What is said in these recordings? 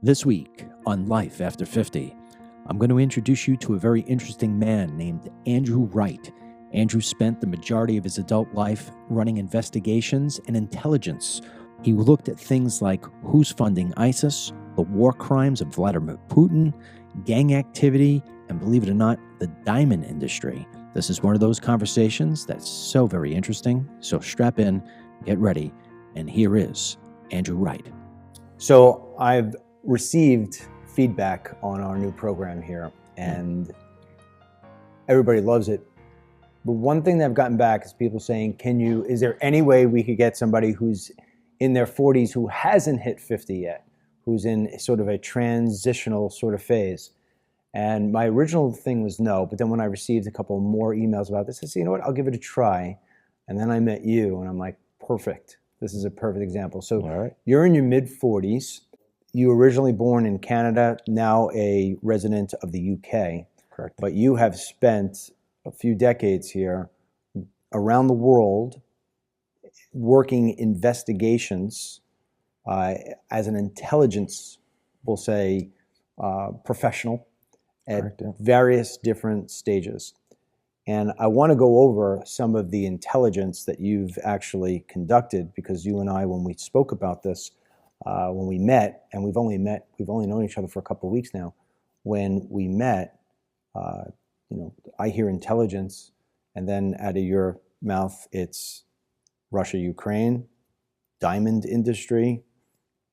This week on Life After 50, I'm going to introduce you to a very interesting man named Andrew Wright. Andrew spent the majority of his adult life running investigations and intelligence. He looked at things like who's funding ISIS, the war crimes of Vladimir Putin, gang activity, and believe it or not, the diamond industry. This is one of those conversations that's so very interesting. So strap in, get ready, and here is Andrew Wright. So I've received feedback on our new program here, and everybody loves it. But one thing that I've gotten back is people saying, is there any way we could get somebody who's in their 40s who hasn't hit 50 yet, who's in sort of a transitional sort of phase? And my original thing was no, but then when I received a couple more emails about this, I said, you know what, I'll give it a try. And then I met you, and I'm like, perfect. This is a perfect example. So You're in your mid-40s. You were originally born in Canada, now a resident of the UK. Correct. But you have spent a few decades here around the world working investigations as an intelligence, we'll say, professional at various different stages. And I want to go over some of the intelligence that you've actually conducted, because you and I, when we spoke about this, when we met, and we've only known each other for a couple of weeks now. When we met, I hear intelligence, and then out of your mouth, it's Russia, Ukraine, diamond industry,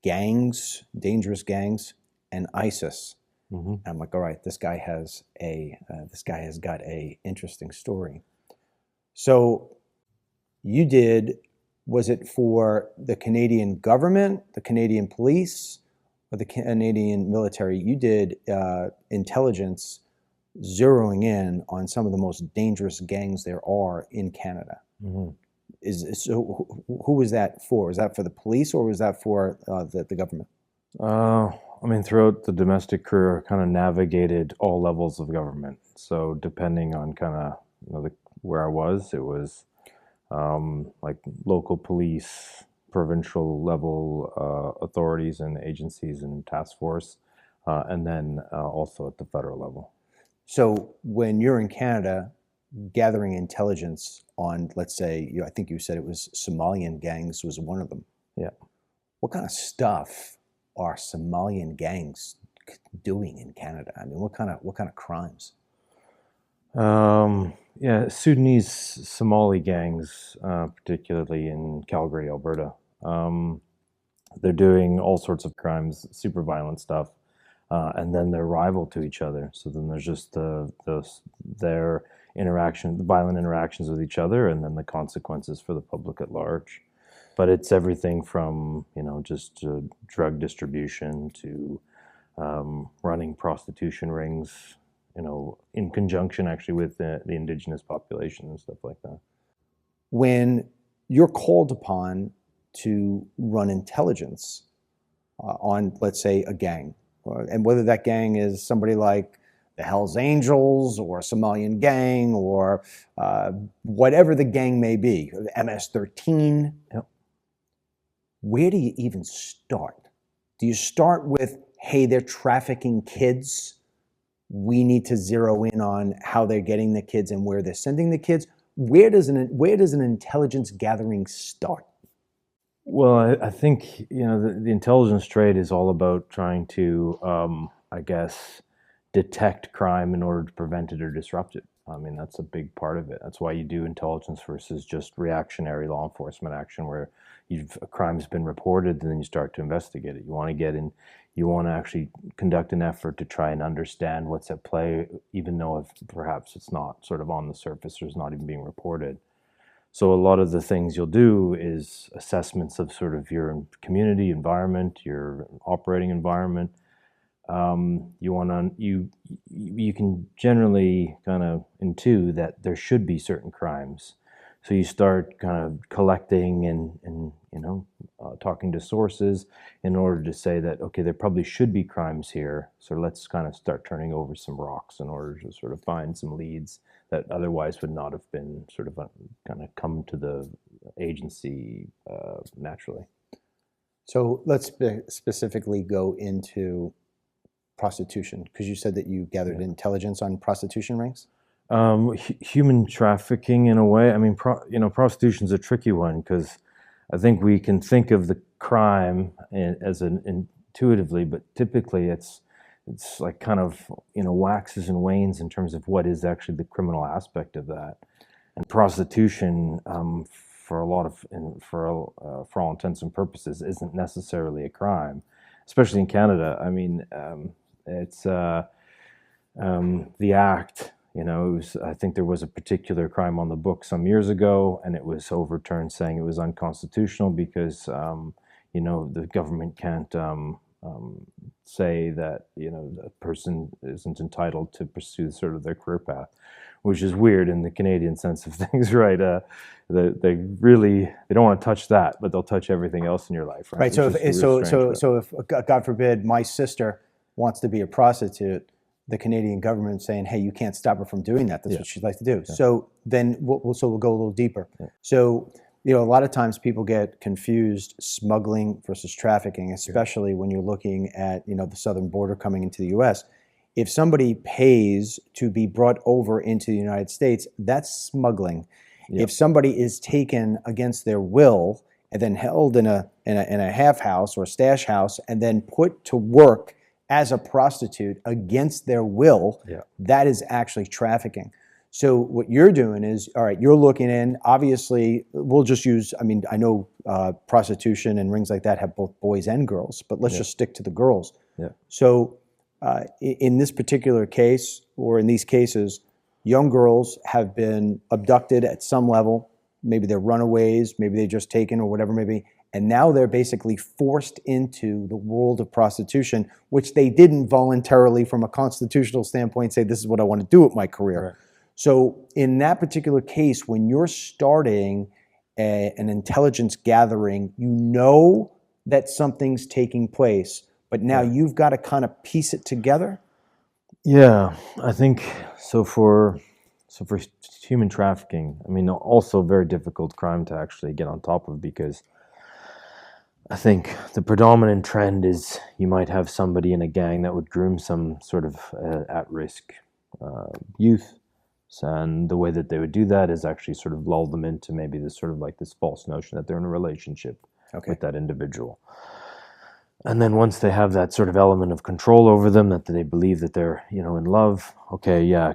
gangs, dangerous gangs, and ISIS. Mm-hmm. And I'm like, all right, this guy has got a interesting story. So you did, was it for the Canadian government, the Canadian police, or the Canadian military? You did intelligence zeroing in on some of the most dangerous gangs there are in Canada. Mm-hmm. So who was that for? Was that for the police, or was that for the government? Throughout the domestic career, I kind of navigated all levels of government. So depending on kind of, where I was, it was like local police, provincial level authorities and agencies and task force, and then also at the federal level. So when you're in Canada gathering intelligence on, let's say, I think you said it was Somalian gangs was one of them. Yeah. What kind of stuff are Somalian gangs doing in Canada? I mean, what kind of crimes? Sudanese Somali gangs, particularly in Calgary, Alberta. They're doing all sorts of crimes, super violent stuff, and then they're rival to each other. So then there's just their violent interactions with each other, and then the consequences for the public at large. But it's everything from, just drug distribution to running prostitution rings, in conjunction actually with the indigenous population and stuff like that. When you're called upon to run intelligence on, let's say, a gang, and whether that gang is somebody like the Hells Angels or a Somalian gang or whatever the gang may be, MS-13, where do you even start? Do you start with, hey, they're trafficking kids, we need to zero in on how they're getting the kids and where they're sending the kids? Where does an intelligence gathering start? Well, I think the intelligence trade is all about trying to, detect crime in order to prevent it or disrupt it. I mean, that's a big part of it. That's why you do intelligence versus just reactionary law enforcement action, where a crime's been reported and then you start to investigate it. You want to get in. You want to actually conduct an effort to try and understand what's at play, even though if perhaps it's not sort of on the surface or is not even being reported. So a lot of the things you'll do is assessments of sort of your community environment, your operating environment. You can generally kind of intuit that there should be certain crimes. So you start kind of collecting and talking to sources in order to say that, okay, there probably should be crimes here. So let's kind of start turning over some rocks in order to sort of find some leads that otherwise would not have been sort of kind of come to the agency naturally. So let's specifically go into prostitution, because you said that you gathered intelligence on prostitution rings. Human trafficking, in a way. I mean, prostitution's a tricky one because I think we can think of the crime as intuitively, but typically it's like kind of waxes and wanes in terms of what is actually the criminal aspect of that. And prostitution, for all intents and purposes, isn't necessarily a crime, especially in Canada. I mean, it's the act. I think there was a particular crime on the book some years ago, and it was overturned, saying it was unconstitutional because the government can't say that a person isn't entitled to pursue sort of their career path, which is weird in the Canadian sense of things, right? They don't want to touch that, but they'll touch everything else in your life, right? Right. So if God forbid my sister wants to be a prostitute, the Canadian government saying, "Hey, you can't stop her from doing that. That's what she'd like to do." Yeah. So then we'll go a little deeper. Yeah. So a lot of times people get confused smuggling versus trafficking, especially when you're looking at the southern border coming into the U.S. If somebody pays to be brought over into the United States, that's smuggling. Yeah. If somebody is taken against their will and then held in a half house or a stash house and then put to work as a prostitute against their will, that is actually trafficking. So what you're doing is, all right, you're looking in, obviously, we'll just use, I know prostitution and rings like that have both boys and girls, but let's just stick to the girls. Yeah. So in this particular case, or in these cases, young girls have been abducted at some level. Maybe they're runaways, maybe they're just taken or whatever maybe. And now they're basically forced into the world of prostitution, which they didn't voluntarily, from a constitutional standpoint, say, this is what I want to do with my career. Right. So in that particular case, when you're starting an intelligence gathering, you know that something's taking place, but now you've got to kind of piece it together. Yeah, I think so. For human trafficking, also a very difficult crime to actually get on top of, because I think the predominant trend is you might have somebody in a gang that would groom some sort of at-risk youth. And the way that they would do that is actually sort of lull them into maybe this sort of like this false notion that they're in a relationship with that individual. And then once they have that sort of element of control over them, that they believe that they're, in love,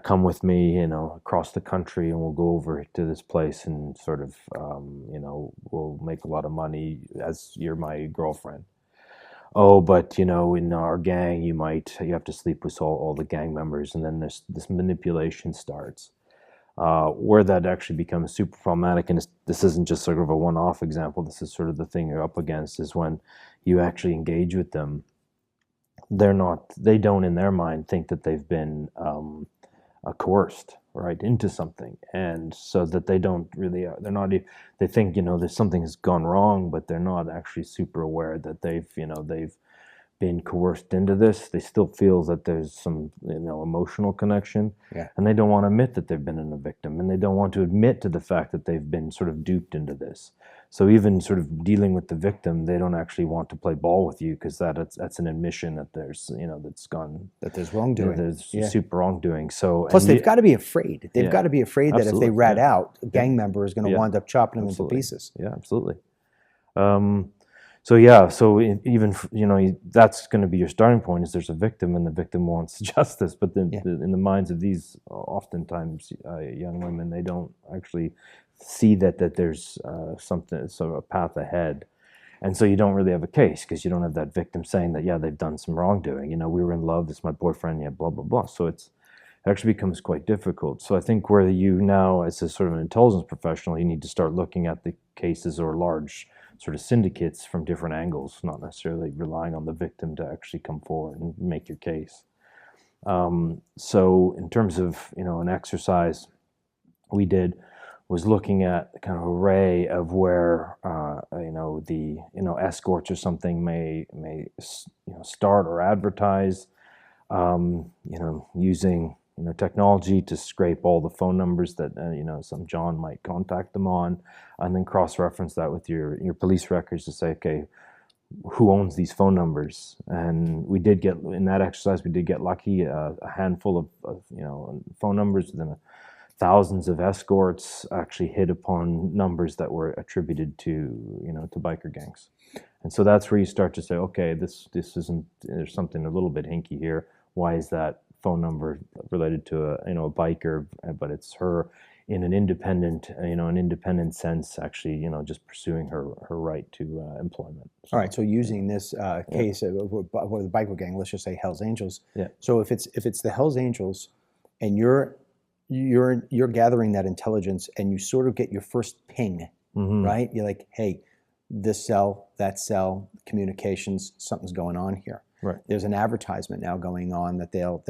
come with me, across the country, and we'll go over to this place and sort of, we'll make a lot of money as you're my girlfriend. Oh, but, in our gang, you have to sleep with all the gang members, and then this manipulation starts. Where that actually becomes super problematic, and this isn't just sort of a one-off example, this is sort of the thing you're up against, is when you actually engage with them, they don't in their mind think that they've been coerced, right, into something. And so that they don't really, they think, there's something has gone wrong, but they're not actually super aware that they've been coerced into this. They still feel that there's some emotional connection, and they don't want to admit that they've been a victim, and they don't want to admit to the fact that they've been sort of duped into this. So even sort of dealing with the victim, they don't actually want to play ball with you, because that's an admission that there's that there's wrongdoing. There's super wrongdoing. So plus they've got to be afraid. They've got to be afraid that if they rat out, a gang member is going to wind up chopping them into pieces. Yeah, absolutely. So even that's going to be your starting point, is there's a victim and the victim wants justice. But then in the minds of these oftentimes young women, they don't actually see that there's a path ahead. And so you don't really have a case, because you don't have that victim saying that, they've done some wrongdoing. We were in love, this is my boyfriend, blah, blah, blah. So it actually becomes quite difficult. So I think where you now, as a sort of an intelligence professional, you need to start looking at the cases or large sort of syndicates from different angles, not necessarily relying on the victim to actually come forward and make your case. So in terms of, an exercise we did was looking at kind of array of where, the, escorts or something may start or advertise, using, technology to scrape all the phone numbers that, some John might contact them on, and then cross-reference that with your police records to say, okay, who owns these phone numbers. And we did get, in that exercise, we did get lucky. A handful of phone numbers within thousands of escorts actually hit upon numbers that were attributed to biker gangs. And so that's where you start to say, okay, this isn't, there's something a little bit hinky here. Why is that phone number related to a biker, but it's her in an independent sense, actually, just pursuing her right to employment. All right. So using this case of the biker gang, let's just say Hell's Angels. Yeah. So if it's the Hell's Angels, and you're gathering that intelligence, and you sort of get your first ping, right? You're like, hey, this cell, that cell, communications, something's going on here. Right. There's an advertisement now going on that they'll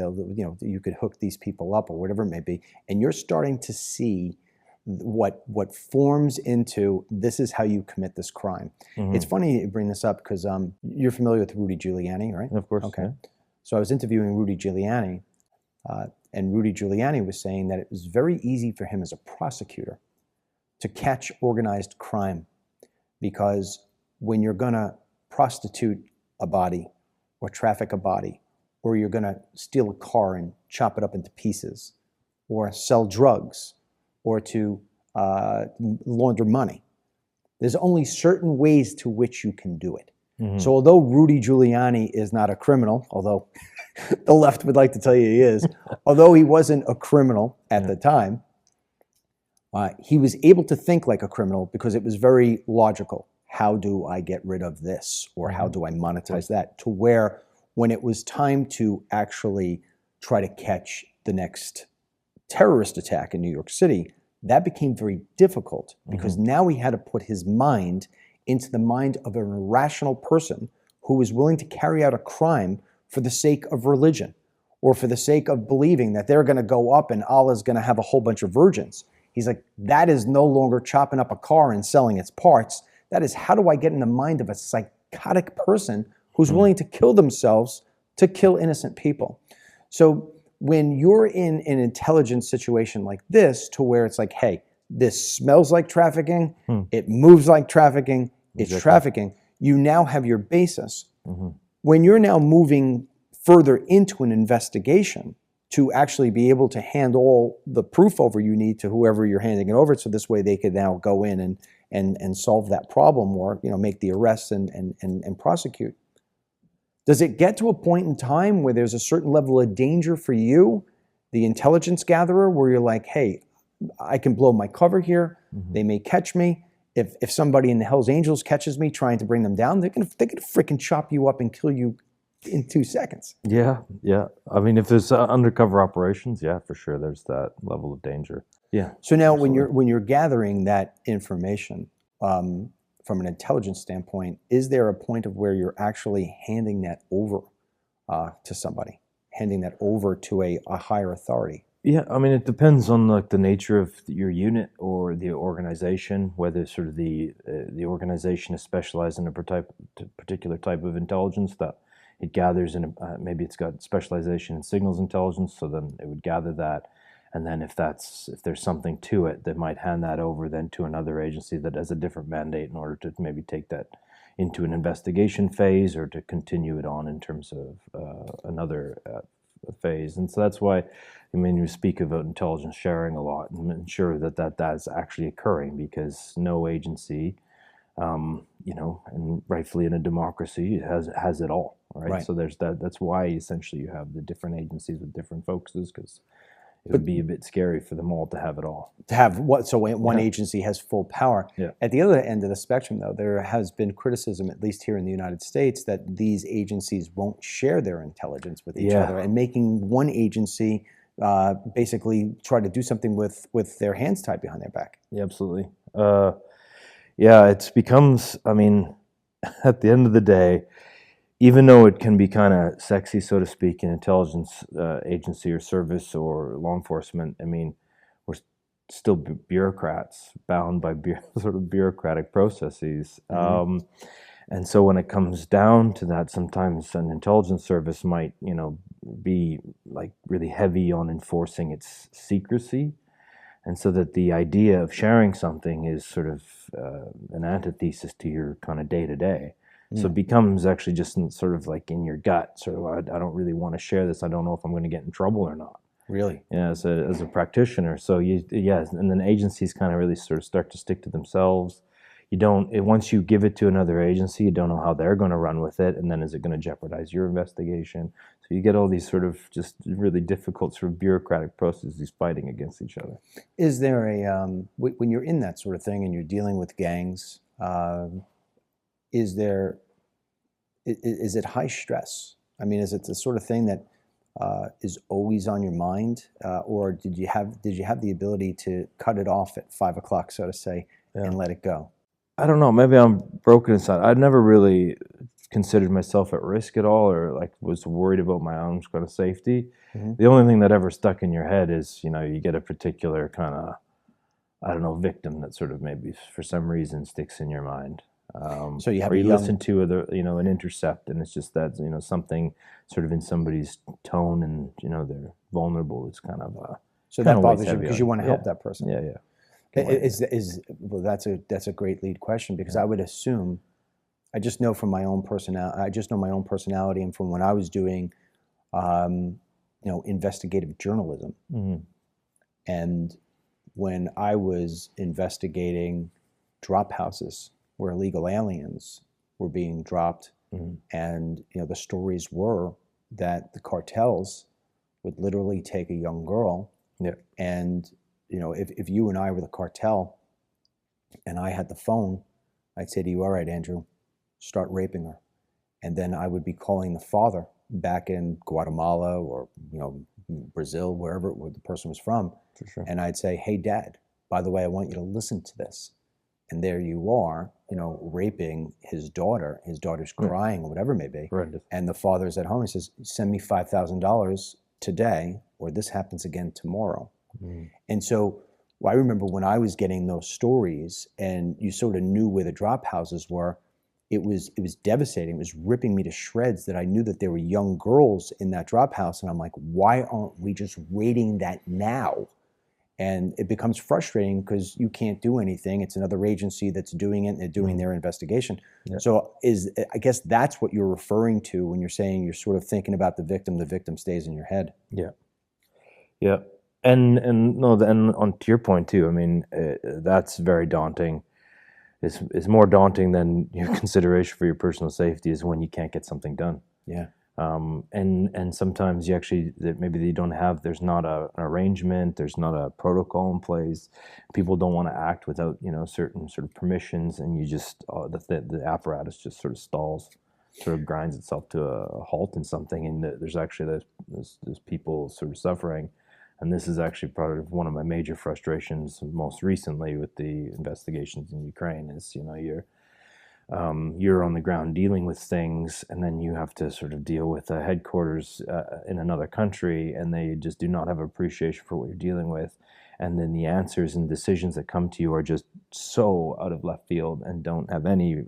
you could hook these people up or whatever it may be, and you're starting to see what forms into this is how you commit this crime. It's funny you bring this up because you're familiar with Rudy Giuliani, right? Of course. Okay. Yeah. So I was interviewing Rudy Giuliani, and Rudy Giuliani was saying that it was very easy for him as a prosecutor to catch organized crime, because when you're going to prostitute a body or traffic a body, or you're going to steal a car and chop it up into pieces, or sell drugs, or to launder money, there's only certain ways to which you can do it. So although Rudy Giuliani is not a criminal, although the left would like to tell you he is, although he wasn't a criminal at the time, he was able to think like a criminal because it was very logical. How do I get rid of this? Or how do I monetize that? To where when it was time to actually try to catch the next terrorist attack in New York City, that became very difficult because now he had to put his mind into the mind of an irrational person who was willing to carry out a crime for the sake of religion or for the sake of believing that they're going to go up and Allah's going to have a whole bunch of virgins. He's like, that is no longer chopping up a car and selling its parts. That is, how do I get in the mind of a psychotic person who's willing to kill themselves to kill innocent people? So when you're in an intelligence situation like this, to where it's like, hey, this smells like trafficking, it moves like trafficking, it's trafficking, you now have your basis. When you're now moving further into an investigation to actually be able to hand all the proof over you need to whoever you're handing it over, so this way they could now go in and solve that problem, or make the arrests and prosecute. Does it get to a point in time where there's a certain level of danger for you, the intelligence gatherer, where you're like, hey, I can blow my cover here, they may catch me. If somebody in the Hells Angels catches me trying to bring them down, they're gonna freaking chop you up and kill you in 2 seconds. Yeah. I mean, if there's undercover operations, yeah, for sure, there's that level of danger. Yeah. So now, when you're gathering that information from an intelligence standpoint, is there a point of where you're actually handing that over to somebody, handing that over to a higher authority? Yeah, I mean, it depends on the nature of your unit or the organization, whether sort of the organization is specialized in a particular type of intelligence that it gathers in. Maybe it's got specialization in signals intelligence, so then it would gather that, and then if there's something to it, they might hand that over then to another agency that has a different mandate in order to maybe take that into an investigation phase or to continue it on in terms of another phase. And so that's why, I mean, you speak about intelligence sharing a lot and ensure that's actually occurring, because no agency, and rightfully in a democracy, has it all, right? So there's that's why essentially you have the different agencies with different focuses, because it would be a bit scary for them all to have it all. To have what? So one agency has full power. Yeah. At the other end of the spectrum, though, there has been criticism, at least here in the United States, that these agencies won't share their intelligence with each other, and making one agency basically try to do something with their hands tied behind their back. Yeah, absolutely. It becomes, I mean, at the end of the day, even though it can be kind of sexy, so to speak, in intelligence agency or service or law enforcement, I mean, we're still bureaucrats bound by sort of bureaucratic processes. And so when it comes down to that, sometimes an intelligence service might, be like really heavy on enforcing its secrecy. And so that the idea of sharing something is sort of an antithesis to your kind of day-to-day. So it becomes actually just sort of like in your gut, sort of, I don't really want to share this. I don't know if I'm going to get in trouble or not. Really? Yeah, as a practitioner. So and then agencies kind of really sort of start to stick to themselves. Once you give it to another agency, you don't know how they're going to run with it, and then is it going to jeopardize your investigation? So you get all these sort of just really difficult sort of bureaucratic processes fighting against each other. Is there when you're in that sort of thing and you're dealing with gangs, is it high stress? I mean, is it the sort of thing that is always on your mind, or did you have the ability to cut it off at 5 o'clock, so to say, and let it go? I don't know. Maybe I'm broken inside. I've never really considered myself at risk at all, or like was worried about my own kind of safety. The only thing that ever stuck in your head is, you get a particular kind of, I don't know, victim that sort of maybe for some reason sticks in your mind. So you have listen to an intercept, and it's just that something sort of in somebody's tone, and they're vulnerable. It's kind of so that bothers you because you want to help that person. Yeah. Well, that's a great lead question, because I would assume, I just know my own personality, and from when I was doing, investigative journalism, and when I was investigating drop houses where illegal aliens were being dropped, and the stories were that the cartels would literally take a young girl, and if you and I were the cartel and I had the phone, I'd say to you, all right, Andrew, start raping her. And then I would be calling the father back in Guatemala or, Brazil, wherever the person was from. For sure. And I'd say, hey, Dad, by the way, I want you to listen to this. And there you are, raping his daughter. His daughter's crying or whatever it may be. Horrendous. And the father's at home. He says, send me $5,000 today, or this happens again tomorrow. And so I remember when I was getting those stories and you sort of knew where the drop houses were, it was devastating. It was ripping me to shreds that I knew that there were young girls in that drop house. And I'm like, why aren't we just raiding that now? And it becomes frustrating because you can't do anything. It's another agency that's doing it, and they're doing their investigation. Yeah. So I guess that's what you're referring to when you're saying you're sort of thinking about the victim stays in your head. Yeah. Yeah. And on to your point too, I mean, that's very daunting. It's more daunting than your consideration for your personal safety is when you can't get something done. Yeah. And sometimes there's not an arrangement, there's not a protocol in place. People don't want to act without certain sort of permissions, and you just the apparatus just sort of stalls, sort of grinds itself to a halt in something, and there's actually there's people sort of suffering. And this is actually part of one of my major frustrations most recently with the investigations in Ukraine is, you're on the ground dealing with things, and then you have to sort of deal with a headquarters in another country, and they just do not have appreciation for what you're dealing with. And then the answers and decisions that come to you are just so out of left field and don't have any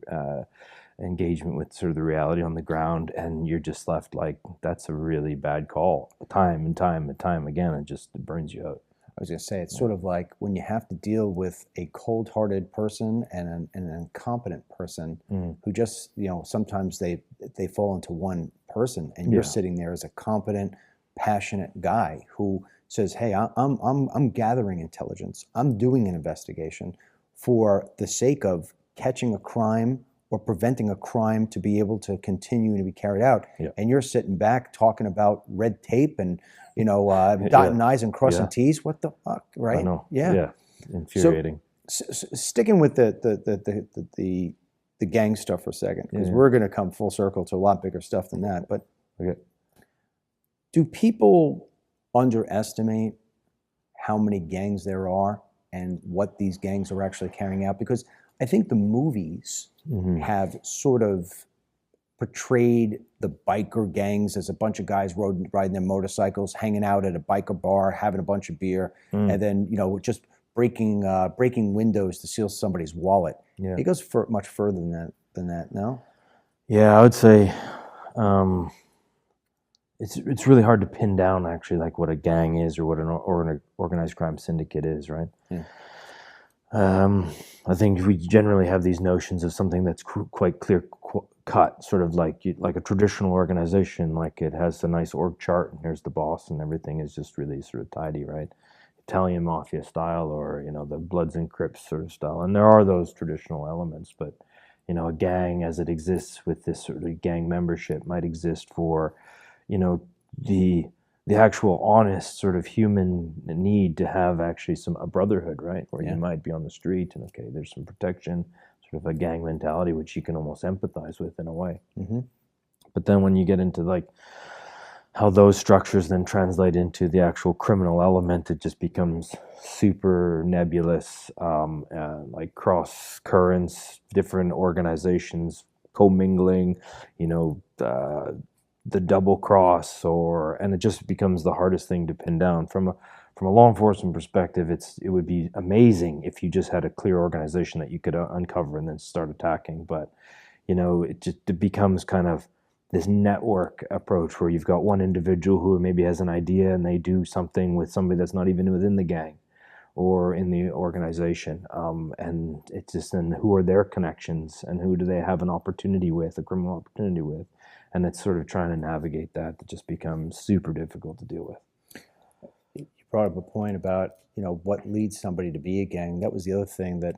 engagement with sort of the reality on the ground, and you're just left like, that's a really bad call time and time again. It burns you out. I was going to say, it's sort of like when you have to deal with a cold-hearted person and an incompetent person who just, sometimes they fall into one person, and you're sitting there as a competent, passionate guy who says, hey, I'm gathering intelligence. I'm doing an investigation for the sake of catching a crime or preventing a crime to be able to continue to be carried out. Yeah. And you're sitting back talking about red tape and, dotting I's and crossing T's. What the fuck, right? I know. Yeah. Yeah. Infuriating. So, sticking with the gang stuff for a second, because we're going to come full circle to a lot bigger stuff than that. But do people underestimate how many gangs there are and what these gangs are actually carrying out? Because I think the movies have sort of portrayed the biker gangs as a bunch of guys riding their motorcycles, hanging out at a biker bar, having a bunch of beer, and then just breaking windows to steal somebody's wallet. Yeah. It goes much further than that. No. Yeah, I would say it's really hard to pin down actually like what a gang is or what an organized crime syndicate is, right? Yeah. I think we generally have these notions of something that's quite cut, sort of like a traditional organization, like it has a nice org chart and here's the boss and everything is just really sort of tidy, right? Italian mafia style, or the Bloods and Crips sort of style. And there are those traditional elements, but a gang as it exists with this sort of gang membership might exist for the actual honest sort of human need to have actually a brotherhood, right? Where you might be on the street and okay, there's some protection, sort of a gang mentality, which you can almost empathize with in a way. Mm-hmm. But then when you get into like how those structures then translate into the actual criminal element, it just becomes super nebulous, like cross currents, different organizations commingling, the double cross, and it just becomes the hardest thing to pin down. From a law enforcement perspective, it would be amazing if you just had a clear organization that you could uncover and then start attacking. But it becomes kind of this network approach where you've got one individual who maybe has an idea and they do something with somebody that's not even within the gang or in the organization, and it's just, and who are their connections and who do they have an opportunity with, a criminal opportunity with, and it's sort of trying to navigate that just becomes super difficult to deal with. You brought up a point about what leads somebody to be a gang. That was the other thing that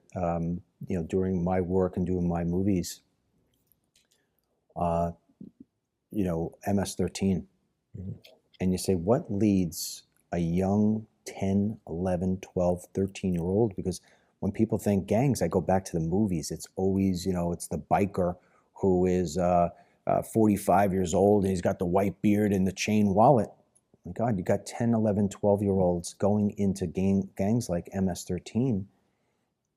during my work and doing my movies, MS-13, Mm-hmm. and you say, what leads a young 10, 11, 12, 13-year-old? Because when people think gangs, I go back to the movies. It's always, it's the biker who is 45 years old and he's got the white beard and the chain wallet. My God, you got 10, 11, 12-year-olds going into gangs like MS-13.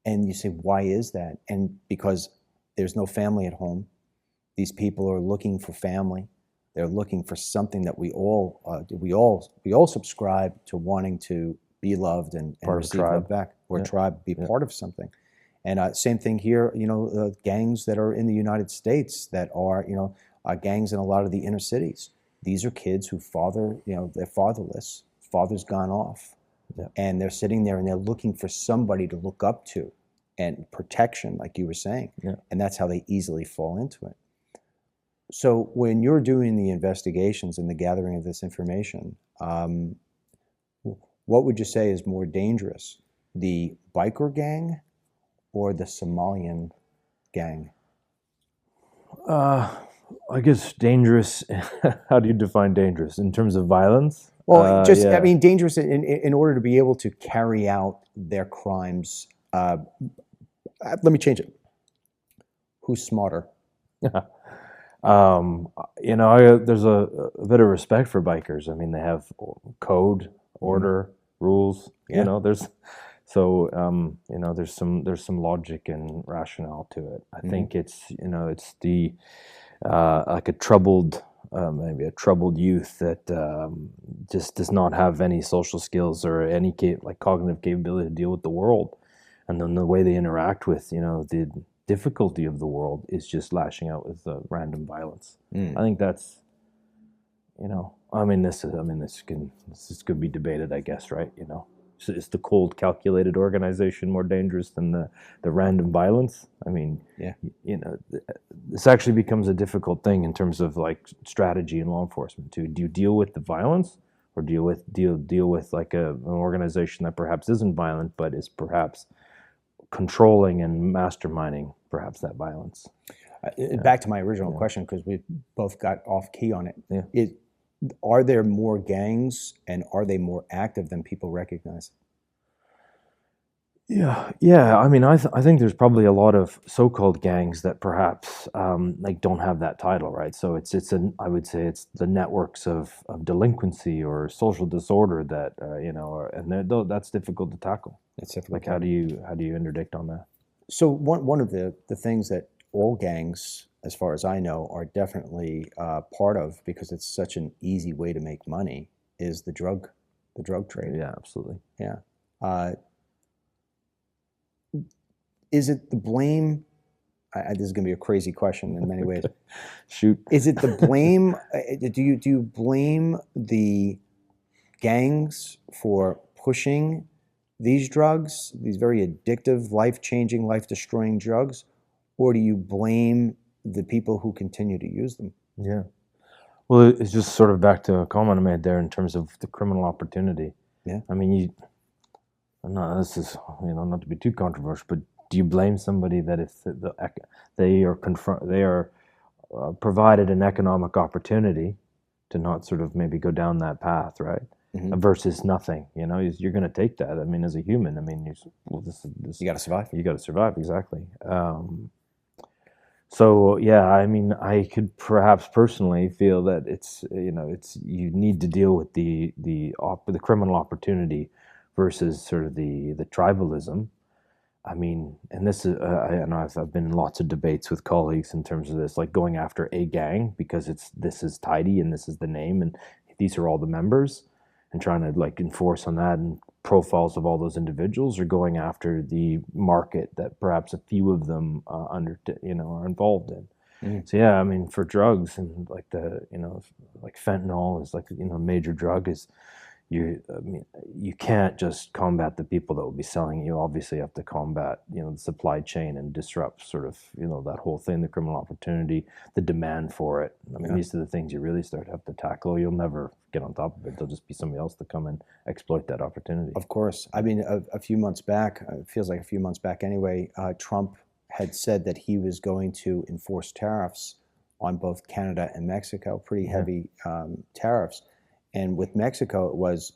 And you say, why is that? And because there's no family at home. These people are looking for family. They're looking for something that we all subscribe to, wanting to be loved and receive love back, or tribe, be part of something. And same thing here. Gangs that are in the United States that are gangs in a lot of the inner cities. These are kids who they're fatherless. Father's gone off, and they're sitting there and they're looking for somebody to look up to, and protection, like you were saying. And that's how they easily fall into it. So when you're doing the investigations and the gathering of this information, what would you say is more dangerous, the biker gang or the Somalian gang? I guess dangerous. How do you define dangerous in terms of violence? Well, I mean, dangerous in order to be able to carry out their crimes. Let me change it. Who's smarter? There's a bit of respect for bikers. I mean, they have code, order, rules. There's some logic and rationale to it. I think it's the like a troubled maybe a troubled youth that just does not have any social skills or any cognitive capability to deal with the world, and then the way they interact with the difficulty of the world is just lashing out with random violence. I think that's, this could be debated, I guess, right? So is the cold, calculated organization more dangerous than the random violence? I mean, this actually becomes a difficult thing in terms of like strategy in law enforcement too. Do you deal with the violence, or deal with like an organization that perhaps isn't violent but is perhaps controlling and masterminding perhaps that violence? Back to my original question, because we both got off key on it. Are there more gangs, and are they more active than people recognize? Yeah. I mean, I think there's probably a lot of so-called gangs that perhaps don't have that title, right? So I would say it's the networks of delinquency or social disorder that and that's difficult to tackle. It's difficult. Like, how do you interdict on that? So one of the things that all gangs, as far as I know, are definitely part of, because it's such an easy way to make money, is the drug trade. Yeah, absolutely. Yeah. Is it the blame? This is going to be a crazy question in many ways. Shoot. Is it the blame? Do you blame the gangs for pushing these drugs, these very addictive, life-changing, life-destroying drugs, or do you blame the people who continue to use them. Yeah. Well, it's just sort of back to a comment I made there in terms of the criminal opportunity. Yeah. I mean, this is, not to be too controversial, but do you blame somebody that if they are provided an economic opportunity to not sort of maybe go down that path, right? Mhm. Versus nothing, you're going to take that. I mean, as a human, this You got to survive. You got to survive, exactly. So yeah, I mean, I could perhaps personally feel that it's you need to deal with the criminal opportunity versus sort of the tribalism. I mean, and this is I know I've been in lots of debates with colleagues in terms of this, like going after a gang because this is tidy and this is the name and these are all the members, and trying to like enforce on that and profiles of all those individuals, or going after the market that perhaps a few of them are involved in. Mm. So yeah, I mean, for drugs and like like fentanyl is like a major drug, is you can't just combat the people that will be selling it. You obviously have to combat the supply chain and disrupt sort of that whole thing, the criminal opportunity, the demand for it. I mean, these are the things you really start to have to tackle. You'll never get on top of it. There'll just be somebody else to come and exploit that opportunity. Of course. I mean, a few months back, it feels like a few months back anyway, Trump had said that he was going to enforce tariffs on both Canada and Mexico, pretty heavy tariffs. And with Mexico, it was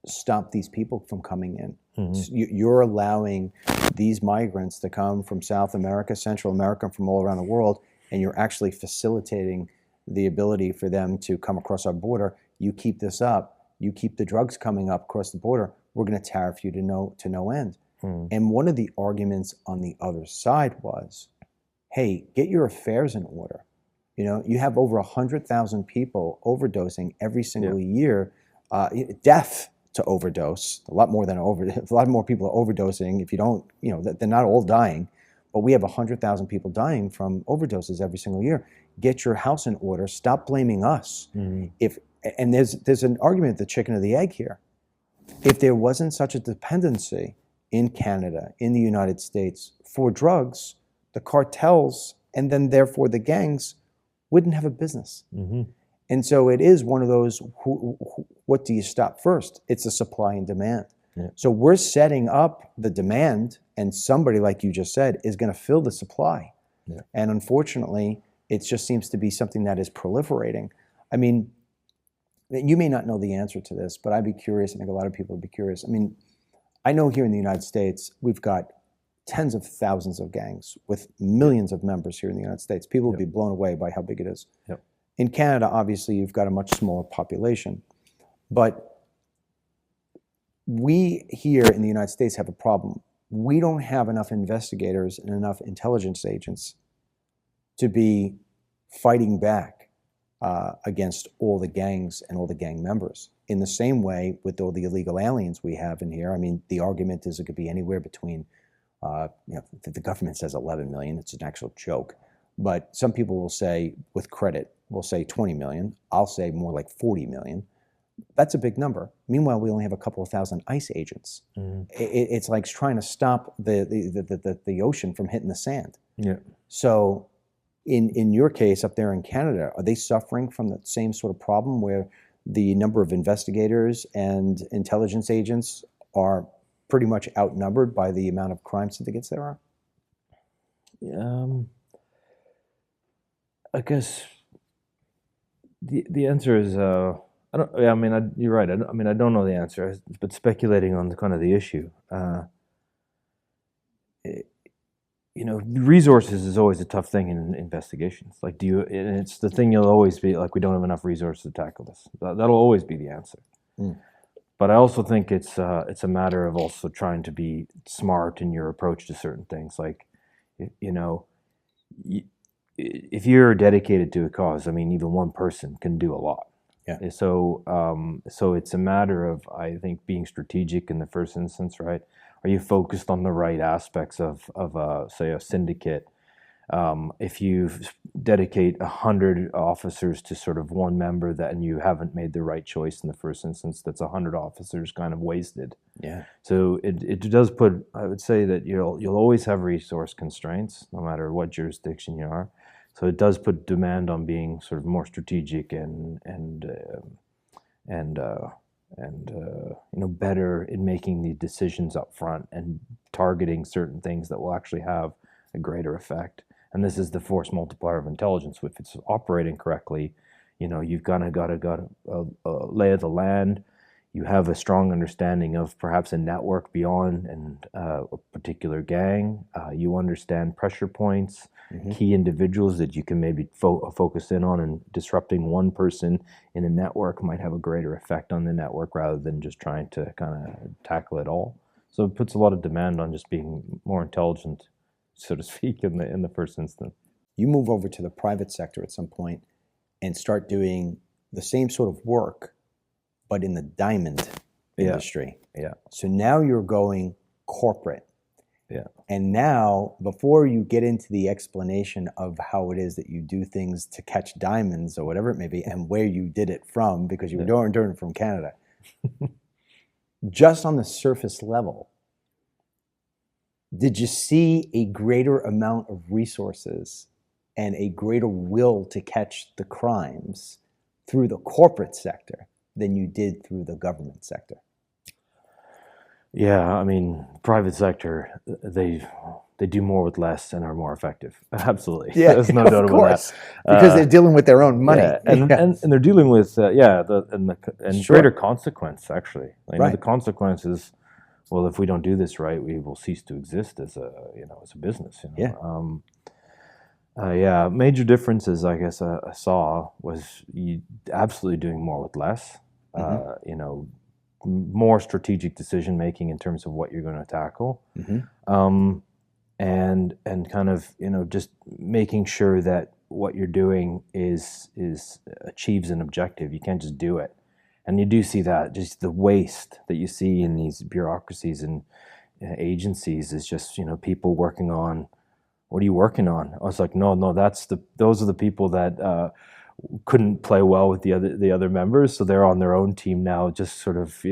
stop these people from coming in. Mm-hmm. So you're allowing these migrants to come from South America, Central America, from all around the world, and you're actually facilitating the ability for them to come across our border. You keep this up, you keep the drugs coming up across the border, we're going to tariff you to no end. Mm. And one of the arguments on the other side was, hey, get your affairs in order. You have over 100,000 people overdosing every single year. Death to overdose, a lot more people are overdosing. If you don't, they're not all dying, but we have 100,000 people dying from overdoses every single year. Get your house in order. Stop blaming us. Mm-hmm. And there's an argument, the chicken or the egg here. If there wasn't such a dependency in Canada, in the United States for drugs, the cartels and then therefore the gangs wouldn't have a business. Mm-hmm. And so it is one of those, what do you stop first? It's a supply and demand. Yeah. So we're setting up the demand, and somebody, like you just said, is going to fill the supply. Yeah. And unfortunately, it just seems to be something that is proliferating. I mean, you may not know the answer to this, but I'd be curious. I think a lot of people would be curious. I mean, I know here in the United States, we've got tens of thousands of gangs with millions of members here in the United States. People would be blown away by how big it is. Yep. In Canada, obviously, you've got a much smaller population. But we here in the United States have a problem. We don't have enough investigators and enough intelligence agents to be fighting back against all the gangs and all the gang members. In the same way with all the illegal aliens we have in here, I mean, the argument is it could be anywhere between the government says 11 million. It's an actual joke. But some people will say, with credit, will say 20 million. I'll say more like 40 million. That's a big number. Meanwhile, we only have a couple of thousand ICE agents. Mm-hmm. It's like trying to stop the ocean from hitting the sand. Yeah. So in your case up there in Canada, are they suffering from the same sort of problem where the number of investigators and intelligence agents are pretty much outnumbered by the amount of crime syndicates there are? I guess the answer is you're right. I don't know the answer, but speculating on the issue. Resources is always a tough thing in investigations. Like, and it's the thing you'll always be like, we don't have enough resources to tackle this. That'll always be the answer. Mm. But I also think it's a matter of also trying to be smart in your approach to certain things. Like, if you're dedicated to a cause, I mean, even one person can do a lot. Yeah. So it's a matter of, I think, being strategic in the first instance, right? Are you focused on the right aspects of say, a syndicate? If you dedicate 100 officers to sort of one member, and you haven't made the right choice in the first instance, that's 100 officers kind of wasted. Yeah. So it does put, I would say that you'll always have resource constraints, no matter what jurisdiction you are. So it does put demand on being sort of more strategic and better in making the decisions up front and targeting certain things that will actually have a greater effect. And this is the force multiplier of intelligence. If it's operating correctly, you've got a lay of the land. You have a strong understanding of perhaps a network beyond and a particular gang. You understand pressure points, key individuals that you can maybe focus in on, and disrupting one person in a network might have a greater effect on the network rather than just trying to kind of tackle it all. So it puts a lot of demand on just being more intelligent, so to speak, in the first instance. You move over to the private sector at some point and start doing the same sort of work, but in the diamond industry. Yeah. So now you're going corporate. Yeah. And now, before you get into the explanation of how it is that you do things to catch diamonds or whatever it may be, and where you did it from, because you were doing it from Canada, just on the surface level, did you see a greater amount of resources and a greater will to catch the crimes through the corporate sector than you did through the government sector? Yeah, I mean, private sector, they do more with less and are more effective. Absolutely. Yeah, there's no doubt about that. Because they're dealing with their own money. Yeah, and they're dealing with greater consequence, actually. The consequences. Well, if we don't do this right, we will cease to exist as a business. Major differences, I guess, I saw was you absolutely doing more with less. More strategic decision making in terms of what you're going to tackle, and kind of just making sure that what you're doing is achieves an objective. You can't just do it, and you do see that just the waste that you see in these bureaucracies and agencies is just people working on. What are you working on? I was like, no, those are the people that couldn't play well with the other members, so they're on their own team now, just sort of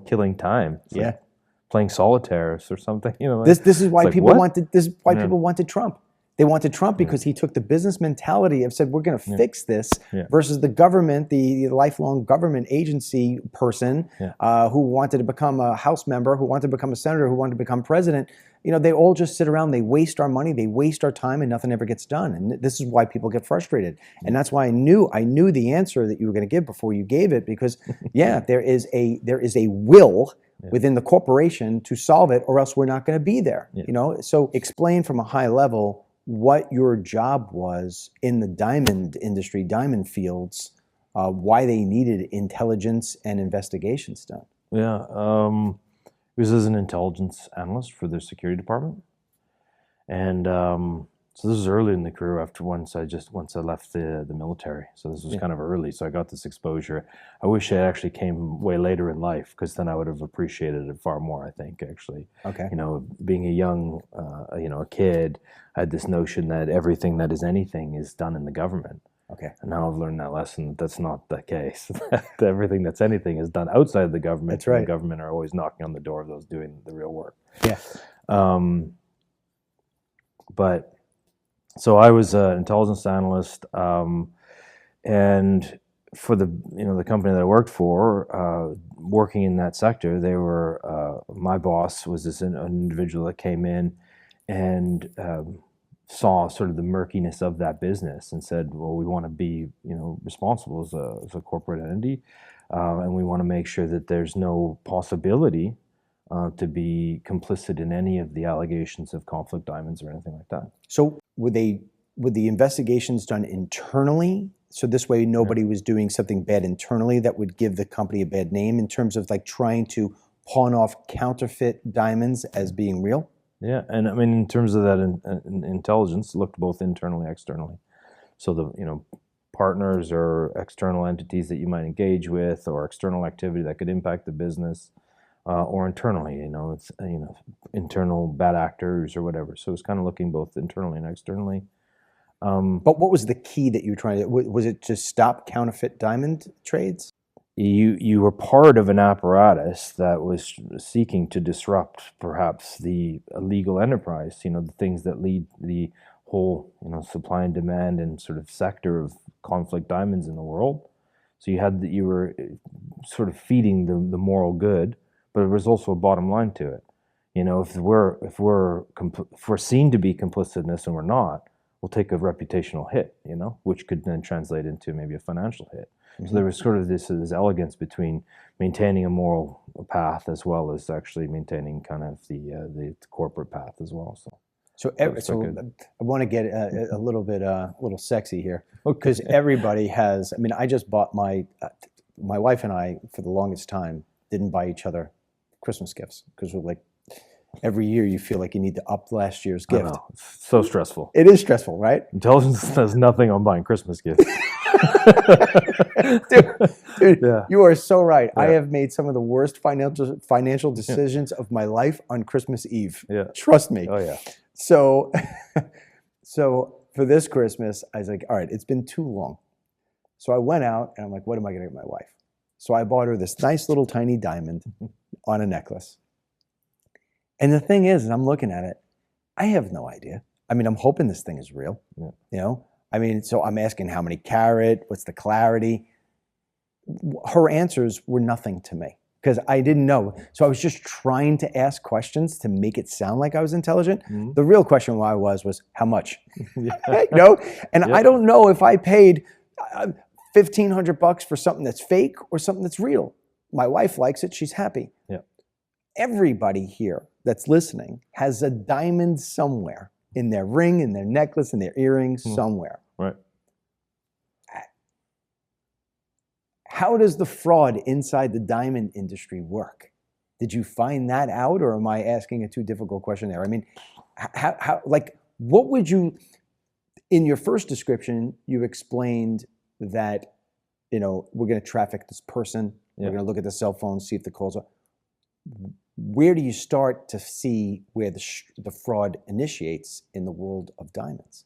killing time. It's like playing solitaire or something. This is why people wanted. This is why people wanted Trump. They wanted Trump because he took the business mentality of said, we're going to fix this, versus the government, the lifelong government agency person who wanted to become a House member, who wanted to become a senator, who wanted to become president. They all just sit around, they waste our money, they waste our time, and nothing ever gets done. And this is why people get frustrated. And that's why I knew the answer that you were going to give before you gave it, because there is a will within the corporation to solve it, or else we're not going to be there. So explain from a high level what your job was in the diamond industry, diamond fields, why they needed intelligence and investigations done. It was as an intelligence analyst for their security department, and so this was early in the career. Once I left the military, so this was kind of early. So I got this exposure. I wish it actually came way later in life, because then I would have appreciated it far more. I think actually, being a young, a kid, I had this notion that everything that is anything is done in the government. And now I've learned that lesson. That's not the case. Everything that's anything is done outside of the government. That's right. The government are always knocking on the door of those doing the real work. But so I was an intelligence analyst, and for the company that I worked for, working in that sector, they were my boss was an individual that came in and saw sort of the murkiness of that business and said, well, we want to be responsible as a corporate entity, and we want to make sure that there's no possibility to be complicit in any of the allegations of conflict diamonds or anything like that. So were the investigations done internally? So this way nobody was doing something bad internally that would give the company a bad name, in terms of like trying to pawn off counterfeit diamonds as being real? Yeah, and I mean, in terms of that intelligence, looked both internally and externally. So the partners or external entities that you might engage with, or external activity that could impact the business, or internally, it's internal bad actors or whatever. So it's kind of looking both internally and externally. But what was the key that you were trying to? Was it to stop counterfeit diamond trades? You were part of an apparatus that was seeking to disrupt perhaps the illegal enterprise, the things that lead the whole, supply and demand and sort of sector of conflict diamonds in the world. So you were sort of feeding the moral good, but there was also a bottom line to it. If we're seen to be complicit in this and we're not, we'll take a reputational hit, which could then translate into maybe a financial hit. Mm-hmm. So there was sort of this elegance between maintaining a moral path as well as actually maintaining kind of the corporate path as well. So I want to get a little sexy here, because everybody has. I mean, I just bought my wife and I, for the longest time, didn't buy each other Christmas gifts because we're like, every year you feel like you need to up last year's gift. I know. It's so stressful. It is stressful, right? Intelligence does nothing on buying Christmas gifts. dude, yeah. You are so right. Yeah. I have made some of the worst financial decisions of my life on Christmas Eve. Yeah. Trust me. Oh yeah. So for this Christmas, I was like, all right, it's been too long. So I went out and I'm like, what am I going to get my wife? So I bought her this nice little tiny diamond on a necklace. And the thing is, and I'm looking at it, I have no idea. I mean, I'm hoping this thing is real. Yeah. I mean, so I'm asking how many carat, what's the clarity? Her answers were nothing to me because I didn't know. So I was just trying to ask questions to make it sound like I was intelligent. Mm-hmm. The real question why I was how much? And I don't know if I paid $1,500 for something that's fake or something that's real. My wife likes it. She's happy. Yeah. Everybody here that's listening has a diamond somewhere in their ring, in their necklace, in their earrings, somewhere. Right. How does the fraud inside the diamond industry work? Did you find that out, or am I asking a too difficult question there? I mean, how what would you, in your first description, you explained that, we're going to traffic this person. Yeah. We're going to look at the cell phone, see if the calls are. Where do you start to see where the fraud initiates in the world of diamonds?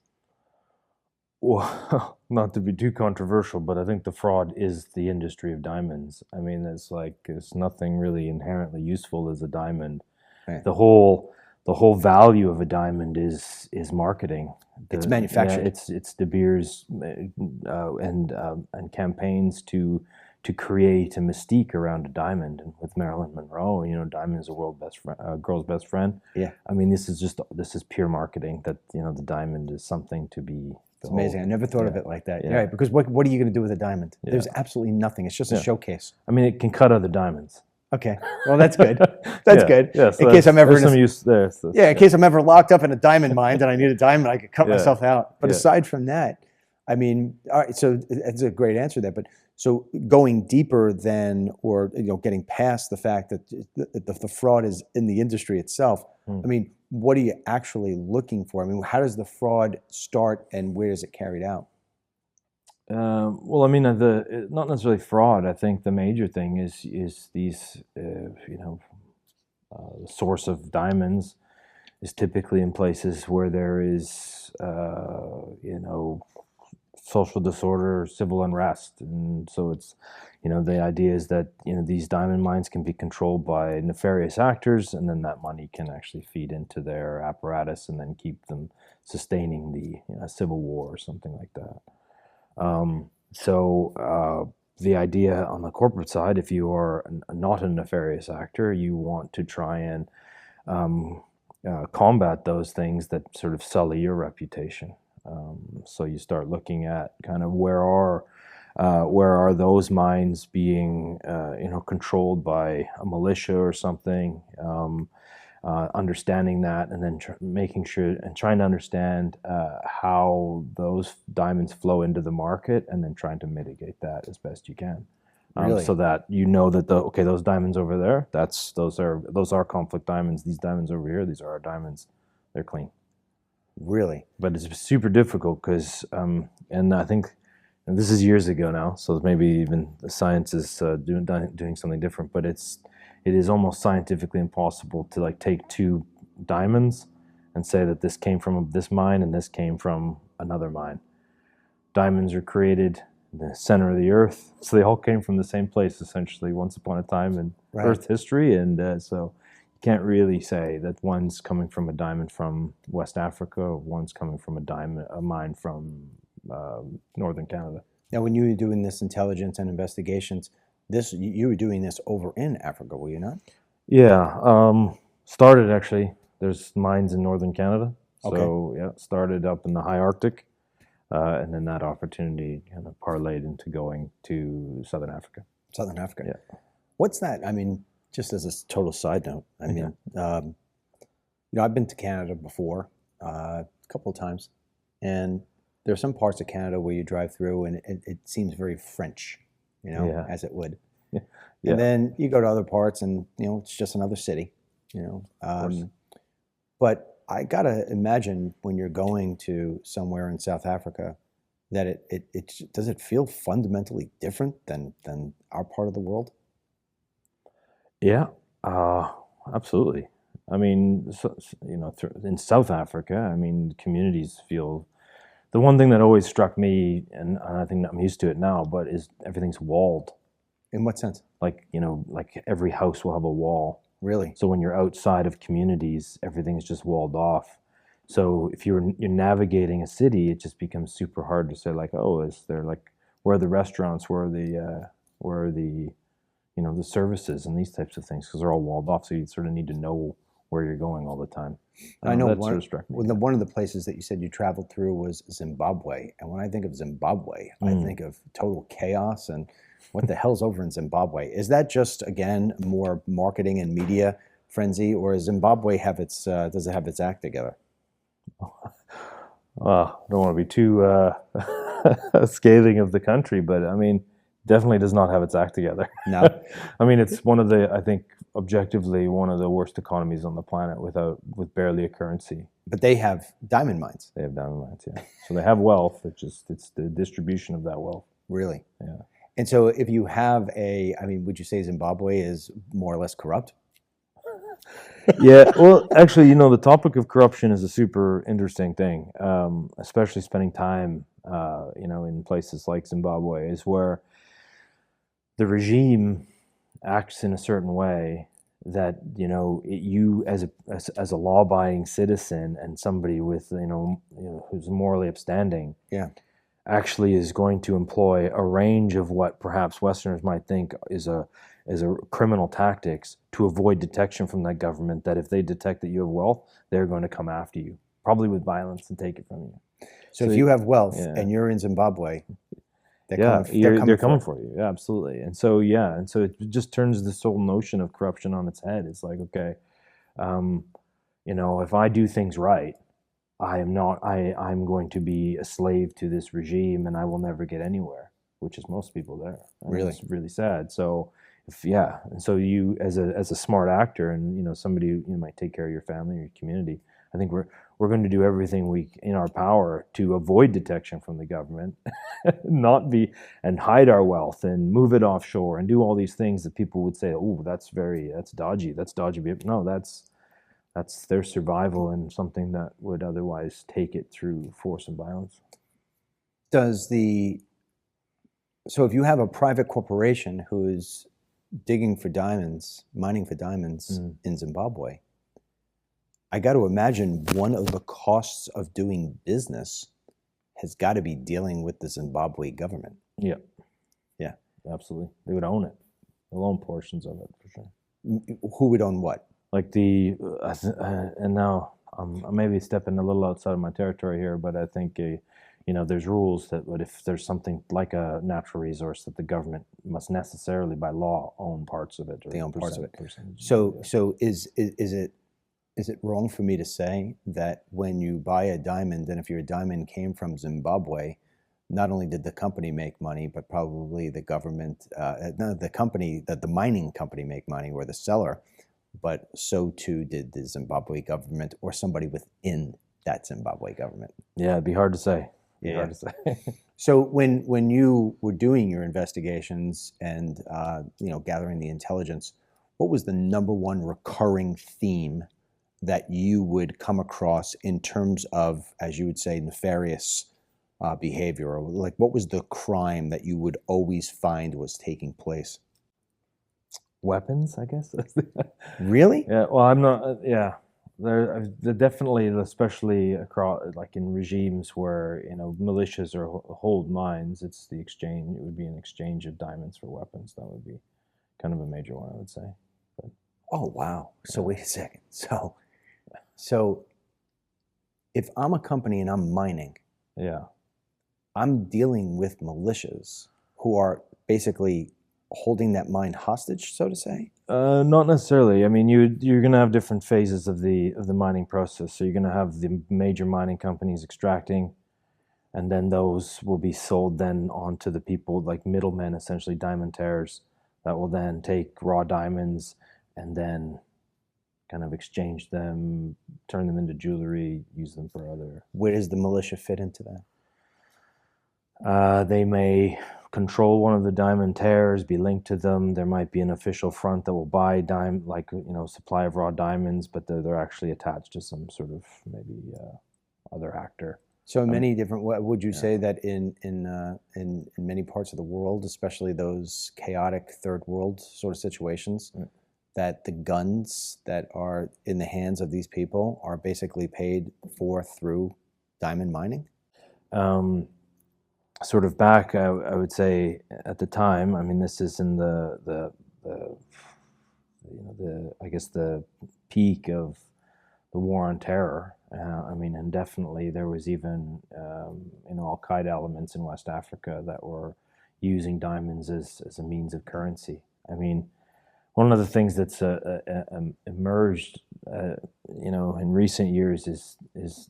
Well, not to be too controversial, but I think the fraud is the industry of diamonds. I mean, it's nothing really inherently useful as a diamond. Right. The whole value of a diamond is marketing. It's manufacturing. Yeah, it's De Beers and campaigns to create a mystique around a diamond. And with Marilyn Monroe, diamond is a girl's best friend. Yeah. I mean, this is pure marketing. That the diamond is something to be. It's amazing. I never thought of it like that. Yeah. Right, because what are you going to do with a diamond? Yeah. There's absolutely nothing. It's just a showcase. I mean, it can cut other diamonds. Okay. Well, that's good. That's good. Yeah, so in case I'm ever some use there. So, in case I'm ever locked up in a diamond mine and I need a diamond, I could cut myself out. But aside from that, I mean, all right. So that's a great answer there. But so going deeper than, or getting past the fact that the fraud is in the industry itself. I mean, what are you actually looking for? I mean, how does the fraud start and where is it carried out? Well, I mean, not necessarily fraud. I think the major thing is these, the source of diamonds is typically in places where there is, social disorder, civil unrest, and so it's, the idea is that these diamond mines can be controlled by nefarious actors, and then that money can actually feed into their apparatus and then keep them sustaining the civil war or something like that. So the idea on the corporate side, if you are not a nefarious actor, you want to try and combat those things that sort of sully your reputation. So you start looking at kind of where are those mines being controlled by a militia or something, understanding that, and then making sure and trying to understand how those diamonds flow into the market, and then trying to mitigate that as best you can. Really? So that that those diamonds over there, those are conflict diamonds. These diamonds over here, these are our diamonds. They're clean. Really? But it's super difficult because, and I think, and this is years ago now, so maybe even the science is doing something different. But it is almost scientifically impossible to take two diamonds and say that this came from this mine and this came from another mine. Diamonds are created in the center of the earth, so they all came from the same place essentially once upon a time in Earth history, and so can't really say that one's coming from a diamond from West Africa, one's coming from a mine from northern Canada. Now, when you were doing this intelligence and investigations, you were doing this over in Africa, were you not? Yeah, started actually. There's mines in northern Canada, so Okay. yeah, started up in the high Arctic, and then that opportunity kind of parlayed into going to Southern Africa. Southern Africa. Yeah. What's that? I mean, just as a total side note, I mean, I've been to Canada before a couple of times, and there are some parts of Canada where you drive through and it seems very French, Yeah. as it would. Yeah. And then you go to other parts and, it's just another city, But I got to imagine when you're going to somewhere in South Africa that does it feel fundamentally different than our part of the world? Yeah, absolutely. I mean, in South Africa, I mean, communities feel. The one thing that always struck me, and I think I'm used to it now, but is everything's walled. In what sense? Like every house will have a wall. Really? So when you're outside of communities, everything's just walled off. So if you're navigating a city, it just becomes super hard to say like, oh, is there like where are the restaurants, where are the the services and these types of things, because they're all walled off. So you sort of need to know where you're going all the time. I know that sort of struck me. one of the places that you said you traveled through was Zimbabwe. And when I think of Zimbabwe, I think of total chaos and what the hell's over in Zimbabwe? Is that just, again, more marketing and media frenzy, or does Zimbabwe does it have its act together? I don't want to be too scathing of the country, but I mean, definitely does not have its act together. No. I mean, it's I think, objectively one of the worst economies on the planet with barely a currency. But they have diamond mines. They have diamond mines, yeah. So they have wealth. It's the distribution of that wealth. Really? Yeah. And so if you have would you say Zimbabwe is more or less corrupt? Yeah, well, actually, the topic of corruption is a super interesting thing, especially spending time, in places like Zimbabwe, is where the regime acts in a certain way that you as a law-abiding citizen and somebody with who's morally upstanding, yeah, actually is going to employ a range of what perhaps Westerners might think is a criminal tactics to avoid detection from that government, that if they detect that you have wealth, they're going to come after you, probably with violence, and take it from you. So if you have wealth and you're in Zimbabwe, they're coming for you. Yeah, absolutely. And so it just turns this whole notion of corruption on its head. It's like, okay, if I do things right, I'm going to be a slave to this regime, and I will never get anywhere, which is most people there. Really? It's really sad. So and so you as a smart actor, and somebody who might take care of your family or your community, I think we're going to do everything in our power to avoid detection from the government, and hide our wealth and move it offshore and do all these things that people would say, oh, that's dodgy. That's dodgy. No, that's their survival and something that would otherwise take it through force and violence. So if you have a private corporation who is digging for diamonds, mining for diamonds in Zimbabwe, I got to imagine one of the costs of doing business has got to be dealing with the Zimbabwe government. Yeah. Yeah. Absolutely. They would own it. They'll own portions of it, for sure. Who would own what? Like and now I'm maybe stepping a little outside of my territory here, but I think there's rules that if there's something like a natural resource, that the government must necessarily by law own parts of it. They own parts of it. So is it wrong for me to say that when you buy a diamond, and if your diamond came from Zimbabwe, not only did the company make money, but probably the government, the mining company make money, or the seller, but so too did the Zimbabwe government or somebody within that Zimbabwe government? Yeah, it'd be hard to say. Yeah. So when you were doing your investigations and gathering the intelligence, what was the number one recurring theme that you would come across in terms of, as you would say, nefarious behavior? Or like, what was the crime that you would always find was taking place? weapons, I guess. Really? Yeah. Well, I'm not. Yeah. They're definitely, especially across, like in regimes where militias or hold mines. It's the exchange. It would be an exchange of diamonds for weapons. That would be kind of a major one, I would say. But, Oh, wow. So wait a second. So if I'm a company and I'm mining, yeah. I'm dealing with militias who are basically holding that mine hostage, so to say? Not necessarily. I mean, you're going to have different phases of the mining process. So you're going to have the major mining companies extracting, and then those will be sold then on to the people, like middlemen, essentially diamantaires, that will then take raw diamonds and then kind of exchange them, turn them into jewelry, use them for other. Where does the militia fit into that? They may control one of the diamantaires, be linked to them. There might be an official front that will buy supply of raw diamonds, but they're actually attached to some sort of maybe other actor. So many different. Would you say that in many parts of the world, especially those chaotic third world sort of situations, that the guns that are in the hands of these people are basically paid for through diamond mining? Sort of back, I would say at the time. I mean, this is in the I guess the peak of the war on terror. I mean, and definitely there was even Al-Qaeda elements in West Africa that were using diamonds as a means of currency. I mean, one of the things that's emerged, in recent years is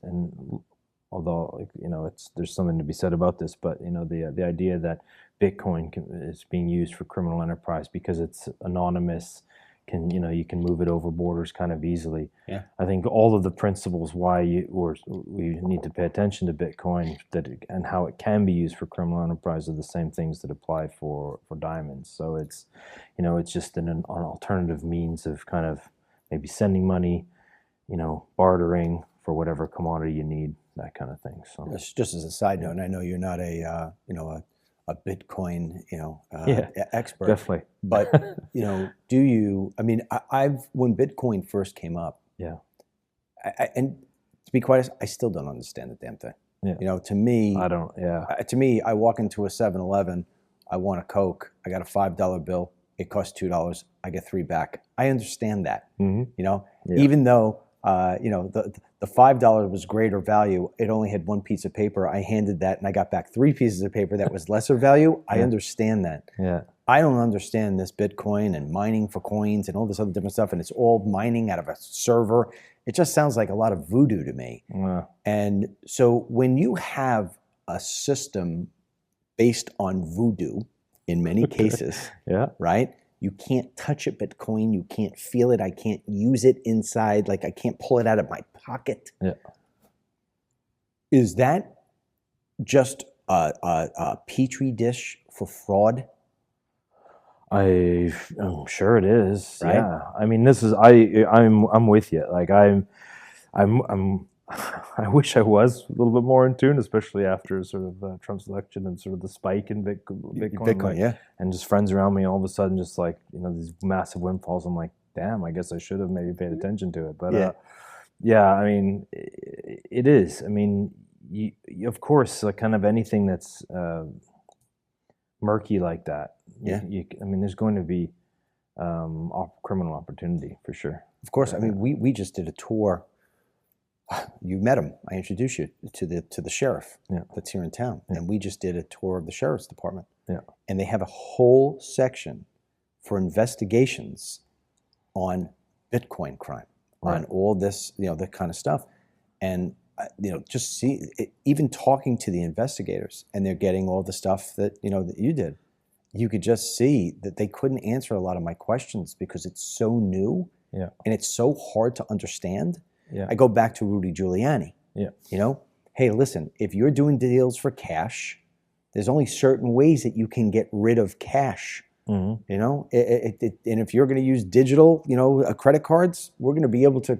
and although there's something to be said about this, but the idea that Bitcoin is being used for criminal enterprise because it's anonymous, you can move it over borders kind of easily. Yeah. I think all of the principles why we need to pay attention to Bitcoin and how it can be used for criminal enterprise are the same things that apply for diamonds. So it's just an alternative means of kind of maybe sending money, bartering for whatever commodity you need, that kind of thing. So just as a side note, and I know you're not a Bitcoin expert, definitely. But do you? I mean, when Bitcoin first came up, and to be quite honest, I still don't understand the damn thing. Yeah. To me, I don't. Yeah. To me, I walk into a 7-Eleven, I want a Coke, I got a $5 bill, it costs $2, I get $3 back. I understand that. Mm-hmm. Even though the $5 was greater value, it only had one piece of paper. I handed that and I got back 3 pieces of paper that was lesser value. I understand that. Yeah. I don't understand this Bitcoin and mining for coins and all this other different stuff, and it's all mining out of a server. It just sounds like a lot of voodoo to me. And so when you have a system based on voodoo, in many cases, right? You can't touch it, Bitcoin. You can't feel it. I can't use it inside. Like I can't pull it out of my pocket. Yeah. Is that just a petri dish for fraud? I'm sure it is. Right? Yeah. I mean, this is I'm with you. Like I'm I wish I was a little bit more in tune, especially after sort of Trump's election and sort of the spike in Bitcoin. And just friends around me all of a sudden just like, these massive windfalls. I'm like, damn, I guess I should have maybe paid attention to it. But I mean, it is. I mean, you, of course, like kind of anything that's murky like that. I mean, there's going to be criminal opportunity for sure. Of course. I mean, we just did a tour. You met him. I introduced you to the sheriff that's here in town. And we just did a tour of the sheriff's department. Yeah. And they have a whole section for investigations on Bitcoin crime, on all this, that kind of stuff. And, just see, even talking to the investigators, and they're getting all the stuff that, that you did. You could just see that they couldn't answer a lot of my questions because it's so new and it's so hard to understand. Yeah. I go back to Rudy Giuliani. Yeah. Hey, listen, if you're doing deals for cash, there's only certain ways that you can get rid of cash. Mm-hmm. And if you're going to use digital, credit cards, we're going to be able to,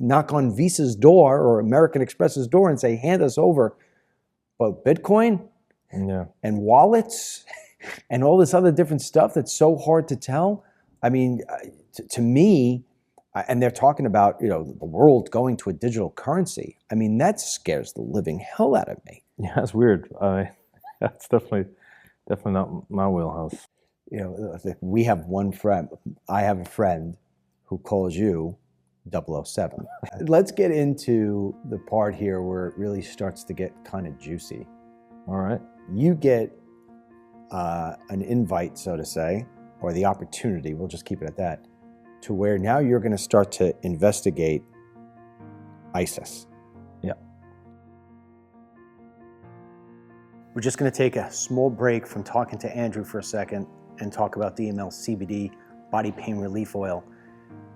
knock on Visa's door or American Express's door and say, hand us over. But Bitcoin and wallets, and all this other different stuff that's so hard to tell. I mean, to me, and they're talking about, you know, the world going to a digital currency. I mean, that scares the living hell out of me. Yeah, that's weird. That's definitely not my wheelhouse. You know, we have one friend. I have a friend who calls you 007. Let's get into the part here where it really starts to get kind of juicy. All right. You get an invite, so to say, or the opportunity, we'll just keep it at that, to where now you're going to start to investigate ISIS. Yeah. We're just going to take a small break from talking to Andrew for a second and talk about DML CBD body pain relief oil.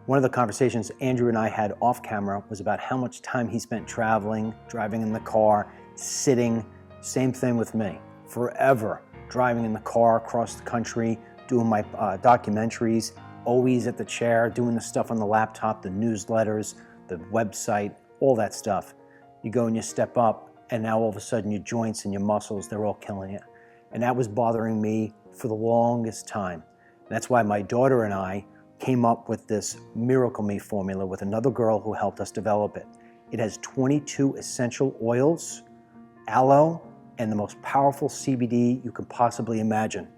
One of the conversations Andrew and I had off camera was about how much time he spent traveling, driving in the car, sitting. Same thing with me. Forever driving in the car across the country, doing my documentaries, always at the chair, doing the stuff on the laptop, the newsletters, the website, all that stuff. You go and you step up, and now all of a sudden your joints and your muscles, they're all killing you. And that was bothering me for the longest time. And that's why my daughter and I came up with this Miracle Me formula with another girl who helped us develop it. It has 22 essential oils, aloe, and the most powerful CBD you can possibly imagine.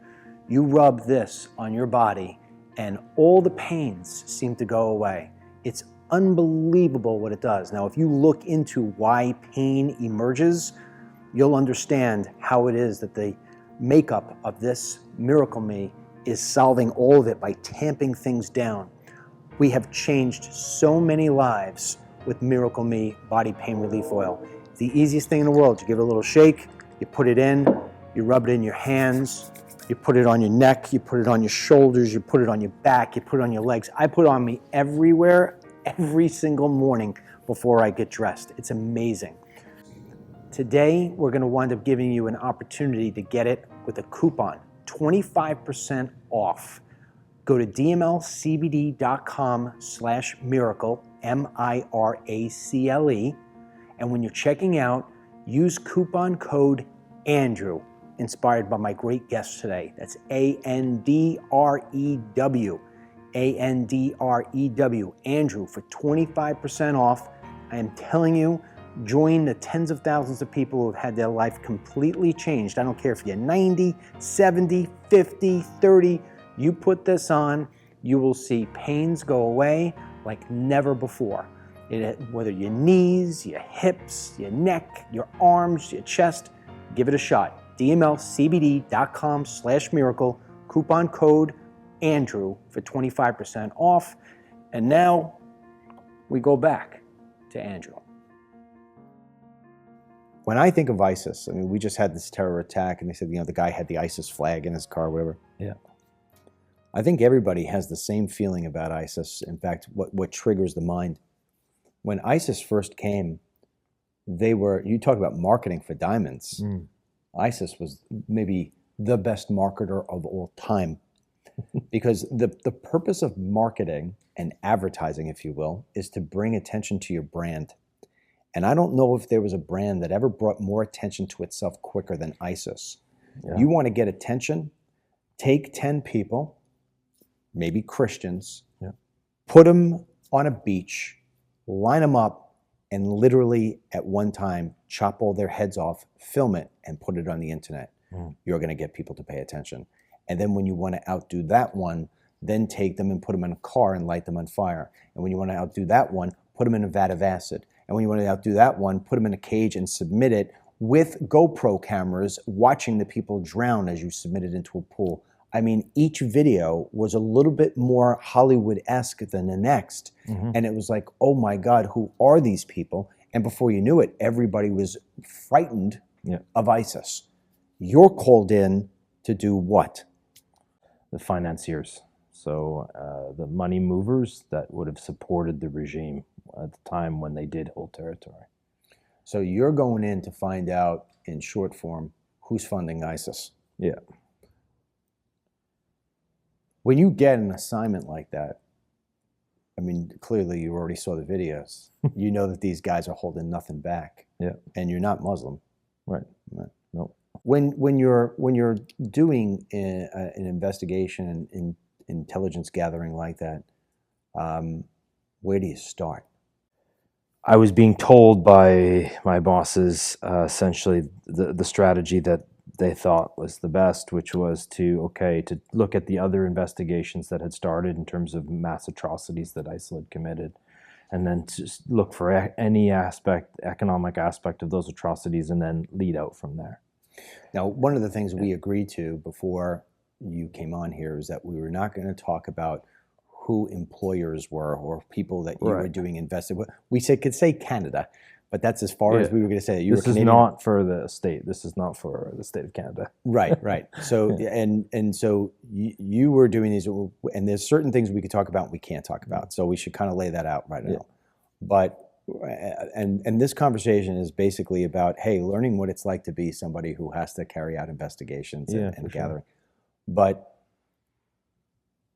You rub this on your body and all the pains seem to go away. It's unbelievable what it does. Now, if you look into why pain emerges, you'll understand how it is that the makeup of this Miracle Me is solving all of it by tamping things down. We have changed so many lives with Miracle Me Body Pain Relief Oil. It's the easiest thing in the world. You give it a little shake, you put it in, you rub it in your hands, you put it on your neck, you put it on your shoulders, you put it on your back, you put it on your legs. I put it on me everywhere, every single morning before I get dressed. It's amazing. Today, we're going to wind up giving you an opportunity to get it with a coupon, 25% off. Go to dmlcbd.com/miracle, MIRACLE, and when you're checking out, use coupon code ANDREW, inspired by my great guest today. That's ANDREW, ANDREW, Andrew, for 25% off. I am telling you, join the tens of thousands of people who have had their life completely changed. I don't care if you're 90, 70, 50, 30, you put this on, you will see pains go away like never before. Whether your knees, your hips, your neck, your arms, your chest, give it a shot. dmlcbd.com/miracle, coupon code ANDREW for 25% off. And now we go back to Andrew. When I think of ISIS, I mean, we just had this terror attack and they said, you know, the guy had the ISIS flag in his car, whatever. Yeah. I think everybody has the same feeling about ISIS. In fact, what triggers the mind. When ISIS first came, you talk about marketing for diamonds. ISIS was maybe the best marketer of all time. Because the purpose of marketing and advertising, if you will, is to bring attention to your brand. And I don't know if there was a brand that ever brought more attention to itself quicker than ISIS. Yeah. You want to get attention? Take 10 people, maybe Christians, put them on a beach, line them up, and literally at one time chop all their heads off, film it, and put it on the internet. You're going to get people to pay attention. And then when you want to outdo that one, then take them and put them in a car and light them on fire. And when you want to outdo that one, put them in a vat of acid. And when you want to outdo that one, put them in a cage and submit it with GoPro cameras watching the people drown as you submit it into a pool. I mean, each video was a little bit more Hollywood-esque than the next. And it was like, oh my God, who are these people? And before you knew it, everybody was frightened of ISIS. You're called in to do what? The financiers. So the money movers that would have supported the regime at the time when they did hold territory. So you're going in to find out, in short form, who's funding ISIS. Yeah. When you get an assignment like that, I mean, clearly you already saw the videos. You know that these guys are holding nothing back. Yeah. And you're not Muslim. Right. Right. No. when you're doing an investigation and intelligence gathering like that, where do you start? I was being told by my bosses essentially the strategy that they thought was the best, which was to look at the other investigations that had started in terms of mass atrocities that ISIL had committed, and then to just look for any economic aspect of those atrocities, and then lead out from there. Now, one of the things we agreed to before you came on here is that we were not going to talk about who employers were or people that you were doing We could say Canada, but that's as far as we were going to say. This is not for the state. This is not for the state of Canada. Right. So and so you were doing these, and there's certain things we could talk about and we can't talk about. So we should kind of lay that out right now. But and this conversation is basically about, hey, learning what it's like to be somebody who has to carry out investigations and gathering. But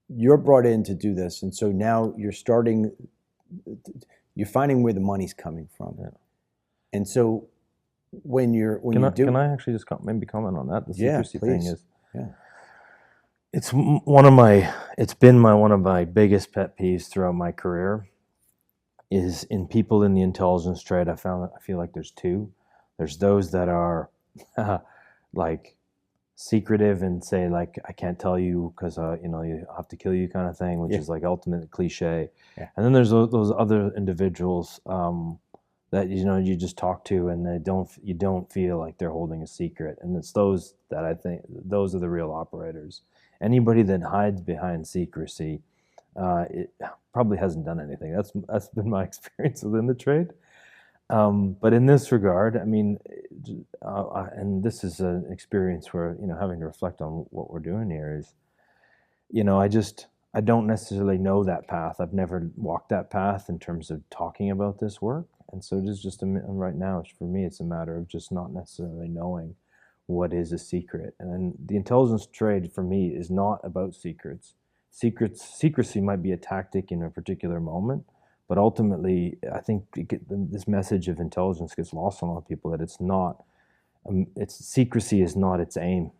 you're brought in to do this, and so now you're finding where the money's coming from. Yeah. And so when can I actually just maybe comment on that? The secrecy thing is, it's one of my biggest pet peeves throughout my career. Is in people in the intelligence trade. I feel like there's two. There's those that are like secretive and say like, I can't tell you because you have to kill you kind of thing, which is like ultimate cliche. Yeah. And then there's those other individuals that you just talk to and you don't feel like they're holding a secret. And it's those that I think those are the real operators. Anybody that hides behind secrecy, it probably hasn't done anything. That's been my experience within the trade. But in this regard, I mean, and this is an experience where, having to reflect on what we're doing here is, I don't necessarily know that path. I've never walked that path in terms of talking about this work. And so it is just right now, for me, it's a matter of just not necessarily knowing what is a secret. And the intelligence trade for me is not about secrets. Secrecy might be a tactic in a particular moment, but ultimately, I think this message of intelligence gets lost on a lot of people, that it's not, secrecy is not its aim.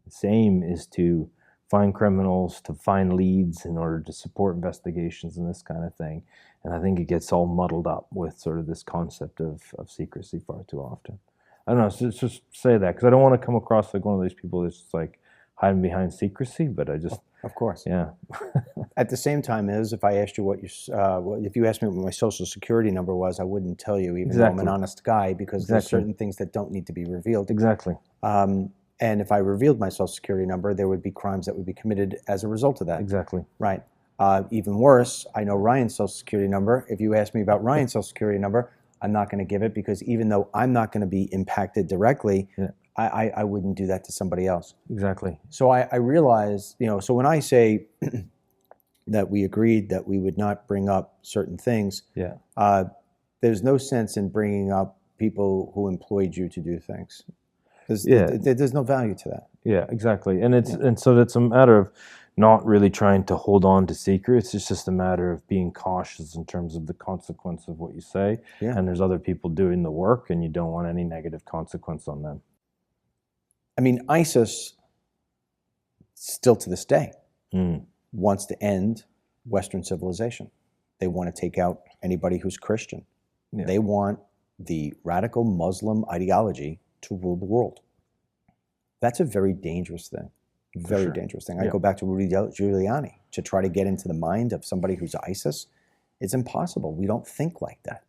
Its aim is to find criminals, to find leads in order to support investigations and this kind of thing. And I think it gets all muddled up with sort of this concept of secrecy far too often. I don't know, so just say that, because I don't want to come across like one of these people that's just like hiding behind secrecy, but I just... Of course. Yeah. At the same time as if I asked you if you asked me what my social security number was, I wouldn't tell you, even though I'm an honest guy, because there's certain things that don't need to be revealed. Exactly. And if I revealed my social security number, there would be crimes that would be committed as a result of that. Exactly. Right. Even worse, I know Ryan's social security number. If you ask me about Ryan's social security number, I'm not going to give it, because even though I'm not going to be impacted directly, I wouldn't do that to somebody else. Exactly. So I realized, so when I say that we agreed that we would not bring up certain things, there's no sense in bringing up people who employed you to do things. There's no value to that. Yeah, exactly. And so it's a matter of not really trying to hold on to secrets. It's just a matter of being cautious in terms of the consequence of what you say. Yeah. And there's other people doing the work, and you don't want any negative consequence on them. I mean, ISIS, still to this day, wants to end Western civilization. They want to take out anybody who's Christian. Yeah. They want the radical Muslim ideology to rule the world. That's a very dangerous thing. Very dangerous thing. I go back to Rudy Giuliani. To try to get into the mind of somebody who's ISIS, it's impossible. We don't think like that.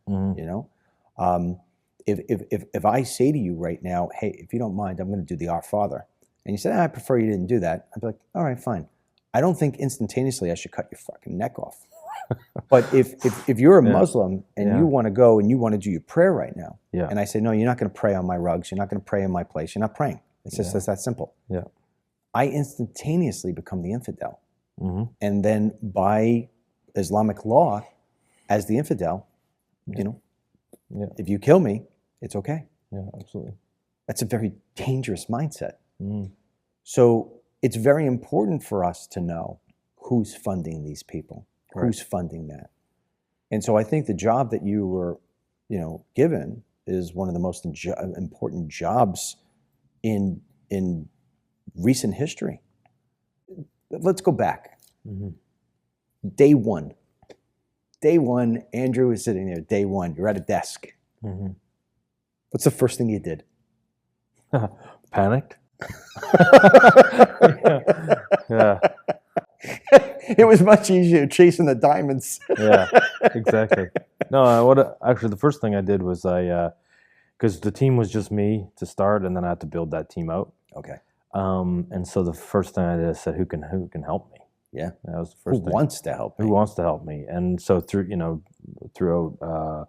If I say to you right now, hey, if you don't mind, I'm going to do the Our Father, and you say, I prefer you didn't do that, I'd be like, all right, fine. I don't think instantaneously I should cut your fucking neck off. But if you're a Muslim and you want to go and you want to do your prayer right now, and I say, no, you're not going to pray on my rugs, you're not going to pray in my place, you're not praying. It's just that simple. Yeah. I instantaneously become the infidel. And then by Islamic law, as the infidel, if you kill me, it's okay. Yeah, absolutely. That's a very dangerous mindset. So it's very important for us to know who's funding these people, who's funding that. And so I think the job that you were, given is one of the most important jobs in in recent history. Let's go back. Mm-hmm. Day one, Andrew is sitting there. Day one, you're at a desk. Mm-hmm. What's the first thing you did? Panicked. Yeah. It was much easier chasing the diamonds. Yeah, exactly. No, actually the first thing I did was because the team was just me to start, and then I had to build that team out. Okay. And so the first thing I did is said, who can help me? Yeah. That was the first thing. Who wants to help me? Who wants to help me? And so throughout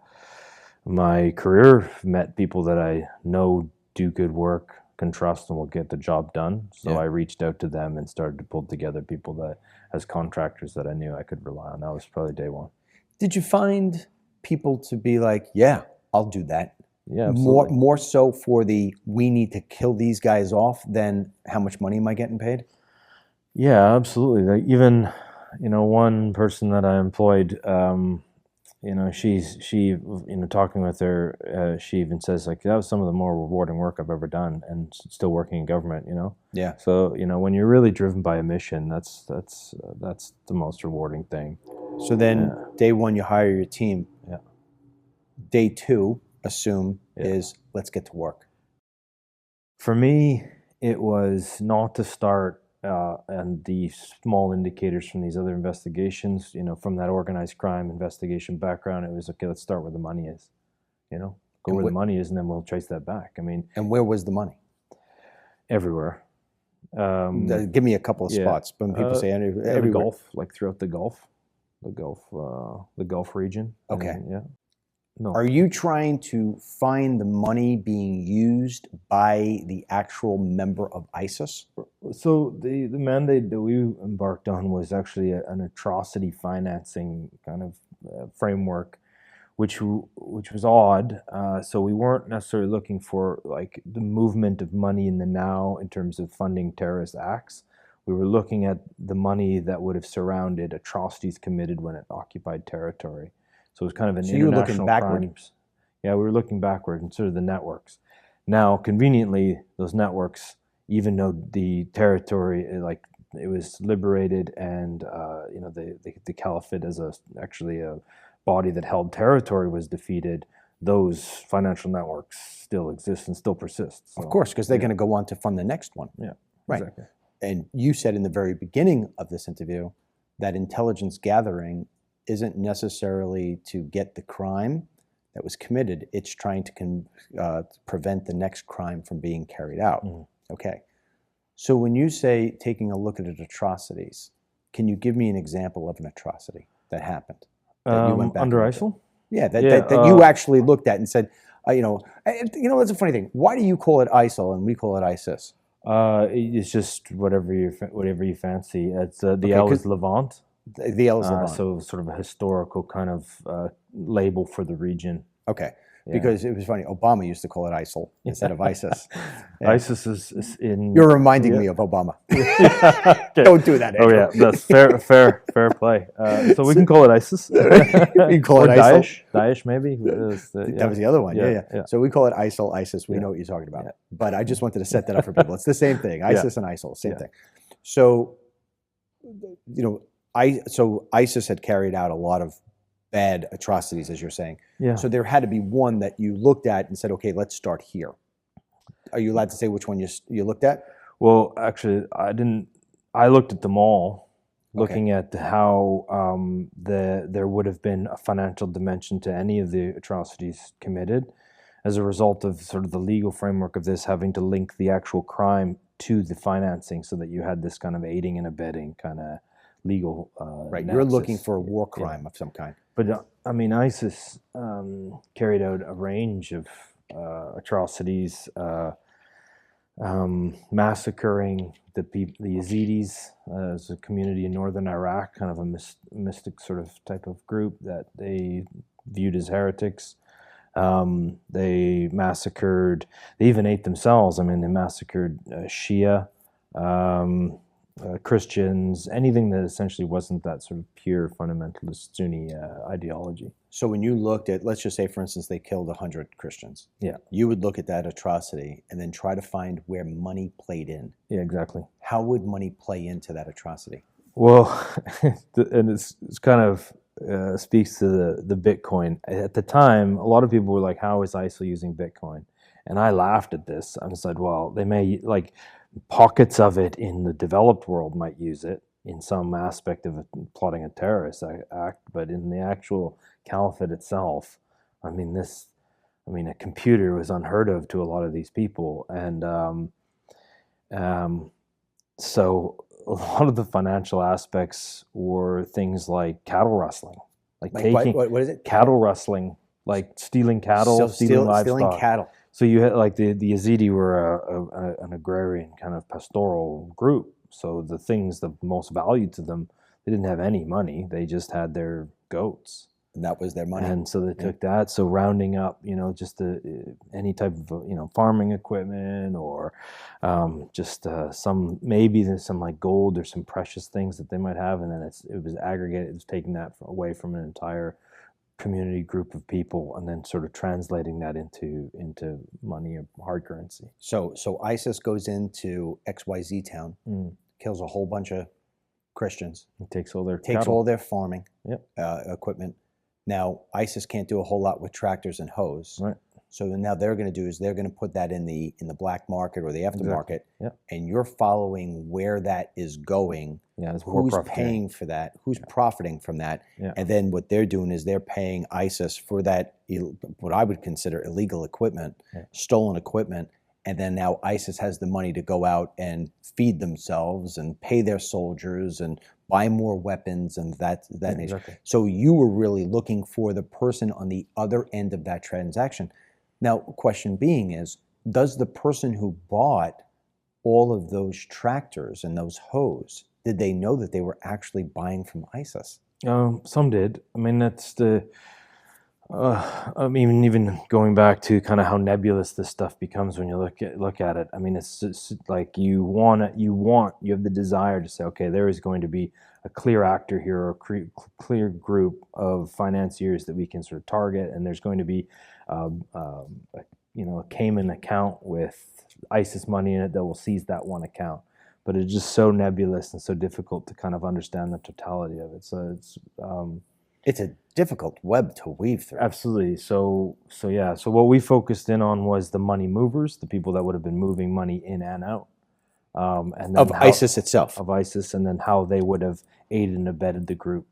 my career, met people that I know do good work, can trust, and will get the job done. So Yeah. I reached out to them and started to pull together people that, as contractors, that I knew I could rely on. That was probably day one. Did you find people to be like, yeah, I'll do that? Yeah, absolutely. More so for the we need to kill these guys off than how much money am I getting paid? Yeah, absolutely. Like even, one person that I employed, talking with her, she even says like that was some of the more rewarding work I've ever done, and still working in government. Yeah. So when you're really driven by a mission, that's the most rewarding thing. So then, day one, you hire your team. Yeah. Day two, assume is let's get to work. For me, it was not to start and the small indicators from these other investigations, from that organized crime investigation background. It was okay. Let's start where the money is. Go where the money is, and then we'll trace that back. I mean, and where was the money? Everywhere. Give me a couple of spots. When people say every Gulf, like throughout the Gulf region. Okay. Yeah. No. Are you trying to find the money being used by the actual member of ISIS? So the mandate that we embarked on was actually an atrocity financing kind of framework, which was odd. So we weren't necessarily looking for like the movement of money in the now in terms of funding terrorist acts. We were looking at the money that would have surrounded atrocities committed when it occupied territory. So it was kind of an international crimes. Yeah, we were looking backward and sort of the networks. Now, conveniently, those networks, even though the territory, like it was liberated, and the caliphate as actually a body that held territory was defeated, those financial networks still exist and still persist. So, of course, because they're going to go on to fund the next one. Yeah, right. Exactly. And you said in the very beginning of this interview that intelligence gathering isn't necessarily to get the crime that was committed. It's trying to prevent the next crime from being carried out. Mm-hmm. Okay. So when you say taking a look at atrocities, can you give me an example of an atrocity that happened? That you went back under ISIL? Yeah, that you actually looked at and said, that's a funny thing. Why do you call it ISIL and we call it ISIS? It's just whatever you fancy. It's the L is Levant. The L is Levant. So sort of a historical kind of label for the region. Okay. Yeah. Because it was funny, Obama used to call it ISIL instead of ISIS. Yeah. ISIS is in... You're reminding me of Obama. Okay. Don't do that, Andrew. Oh yeah, that's fair play. So we can call it ISIS. We can call it ISIL. Daesh maybe. That was the other one, yeah. So we call it ISIL, ISIS. We know what you're talking about. Yeah. But I just wanted to set that up for people. It's the same thing, ISIS and ISIL, same thing. So, so ISIS had carried out a lot of bad atrocities, as you're saying. Yeah. So there had to be one that you looked at and said, okay, let's start here. Are you allowed to say which one you looked at? Well, actually, I didn't. I looked at them all, looking at how there would have been a financial dimension to any of the atrocities committed as a result of sort of the legal framework of this having to link the actual crime to the financing so that you had this kind of aiding and abetting kind of legal right. nexus. You're looking for a war crime of some kind. But I mean, ISIS carried out a range of atrocities, massacring the Yazidis as a community in northern Iraq, kind of a mystic sort of type of group that they viewed as heretics. They massacred, they even ate themselves. I mean, they massacred Shia Christians, anything that essentially wasn't that sort of pure fundamentalist Sunni ideology. So when you looked at, let's just say, for instance, they killed 100 Christians. Yeah. You would look at that atrocity and then try to find where money played in. Yeah, exactly. How would money play into that atrocity? Well, and it's kind of speaks to the Bitcoin. At the time, a lot of people were like, how is ISIL using Bitcoin? And I laughed at this. I said, well, they may, like, pockets of it in the developed world might use it in some aspect of plotting a terrorist act, but in the actual caliphate itself, I mean, a computer was unheard of to a lot of these people. And so a lot of the financial aspects were things like cattle rustling, like taking what is it? Cattle rustling, like stealing cattle, stealing livestock. Stealing cattle. So you had, like, the Yazidi were an agrarian kind of pastoral group. So the things the most valued to them, they didn't have any money. They just had their goats. And that was their money. And so they took that. So rounding up, just any type of, farming equipment, or just maybe there's some like gold or some precious things that they might have. And then it was aggregated. It was taking that away from an entire community group of people, and then sort of translating that into money, or hard currency. So ISIS goes into XYZ town, kills a whole bunch of Christians, It takes all their takes cattle. all their farming Yep. equipment. Now ISIS can't do a whole lot with tractors and hoes. Right. So now they're going to do is they're going to put that in the black market or the aftermarket, Yep. and you're following where that is going. Yeah, it's more Who's profiteering. paying for that? Who's profiting from that? Yeah. And then what they're doing is they're paying ISIS for that, what I would consider illegal equipment, stolen equipment. And then now ISIS has the money to go out and feed themselves and pay their soldiers and buy more weapons and that nature. Exactly. So you were really looking for the person on the other end of that transaction. Now, question being is, does the person who bought all of those tractors and those hoes, did they know that they were actually buying from ISIS? Some did. I mean, that's even going back to kind of how nebulous this stuff becomes when you look at it. I mean, it's just like you have the desire to say, okay, there is going to be a clear actor here, or a clear group of financiers that we can sort of target, and there's going to be a Cayman account with ISIS money in it that will seize that one account. But it's just so nebulous and so difficult to kind of understand the totality of it. So It's a difficult web to weave through. absolutely. So what we focused in on was the money movers, the people that would have been moving money in and out, and then Of ISIS itself. of ISIS, and then how they would have aided and abetted the group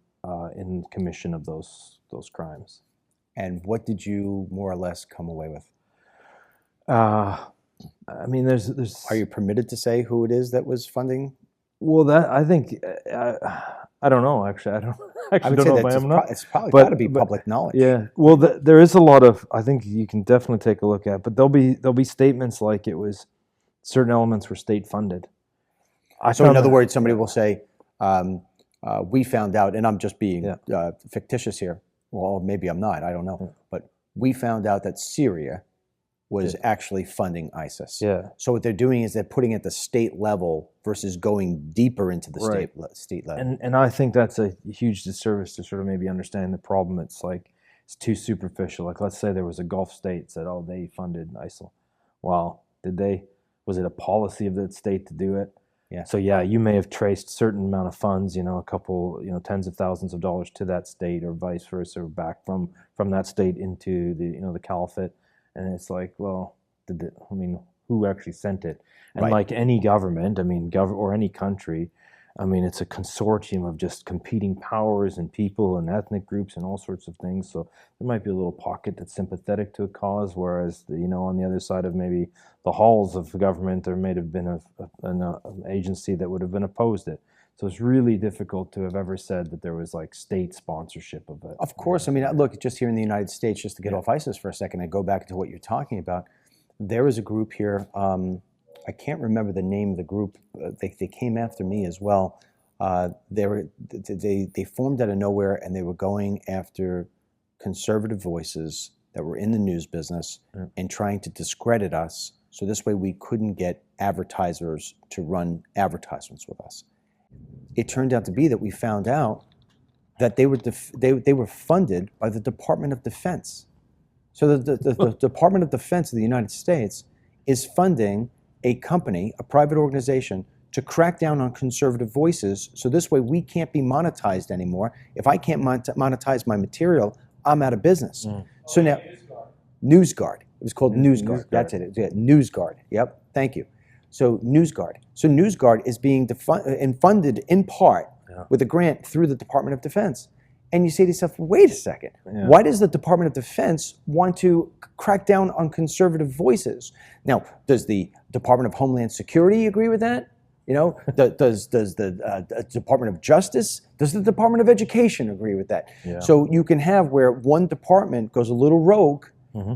in commission of those crimes. And what did you more or less come away with? I mean, there's. Are you permitted to say who it is that was funding? Well, that I think I don't know. Actually, I don't. I would don't say know if that I am not. it's probably But- got to be but- public knowledge. Yeah. Well, there is a lot of. I think you can definitely take a look at, but there'll be statements like it was certain elements were state funded. So in other words, somebody will say, we found out, and I'm just being fictitious here. Well, maybe I'm not. I don't know. But we found out that Syria was actually funding ISIS. Yeah. So what they're doing is they're putting it at the state level versus going deeper into the Right. state level. And I think that's a huge disservice to sort of maybe understand the problem. It's like it's too superficial. Like, let's say there was a Gulf state said, "Oh, they funded ISIL." Well, did they? Was it a policy of that state to do it? Yeah. So yeah, you may have traced certain amount of funds, a couple, tens of thousands of dollars to that state, or vice versa, or back from that state into the caliphate. And it's like, well, who actually sent it? And Right. like any government, or any country, it's a consortium of just competing powers and people and ethnic groups and all sorts of things. So there might be a little pocket that's sympathetic to a cause, whereas on the other side of maybe the halls of government, there may have been an agency that would have been opposed it. So it's really difficult to have ever said that there was like state sponsorship of it. Of course. Look, just here in the United States, just to get off ISIS for a second and go back to what you're talking about, there is a group here. I can't remember the name of the group. They came after me as well. They formed out of nowhere, and they were going after conservative voices that were in the news business and trying to discredit us. So this way we couldn't get advertisers to run advertisements with us. It turned out to be that we found out that they were funded by the Department of Defense. So the Department of Defense of the United States is funding a company, a private organization, to crack down on conservative voices. So this way we can't be monetized anymore. If I can't monetize my material, I'm out of business. So now, NewsGuard. It was called NewsGuard. That's it. Yeah, NewsGuard. Yep. Thank you. So NewsGuard. So NewsGuard is being funded in part with a grant through the Department of Defense. And you say to yourself, wait a second. Why does the Department of Defense want to crack down on conservative voices? Now, does the Department of Homeland Security agree with that? You know, does the Department of Justice, does the Department of Education agree with that? So you can have where one department goes a little rogue,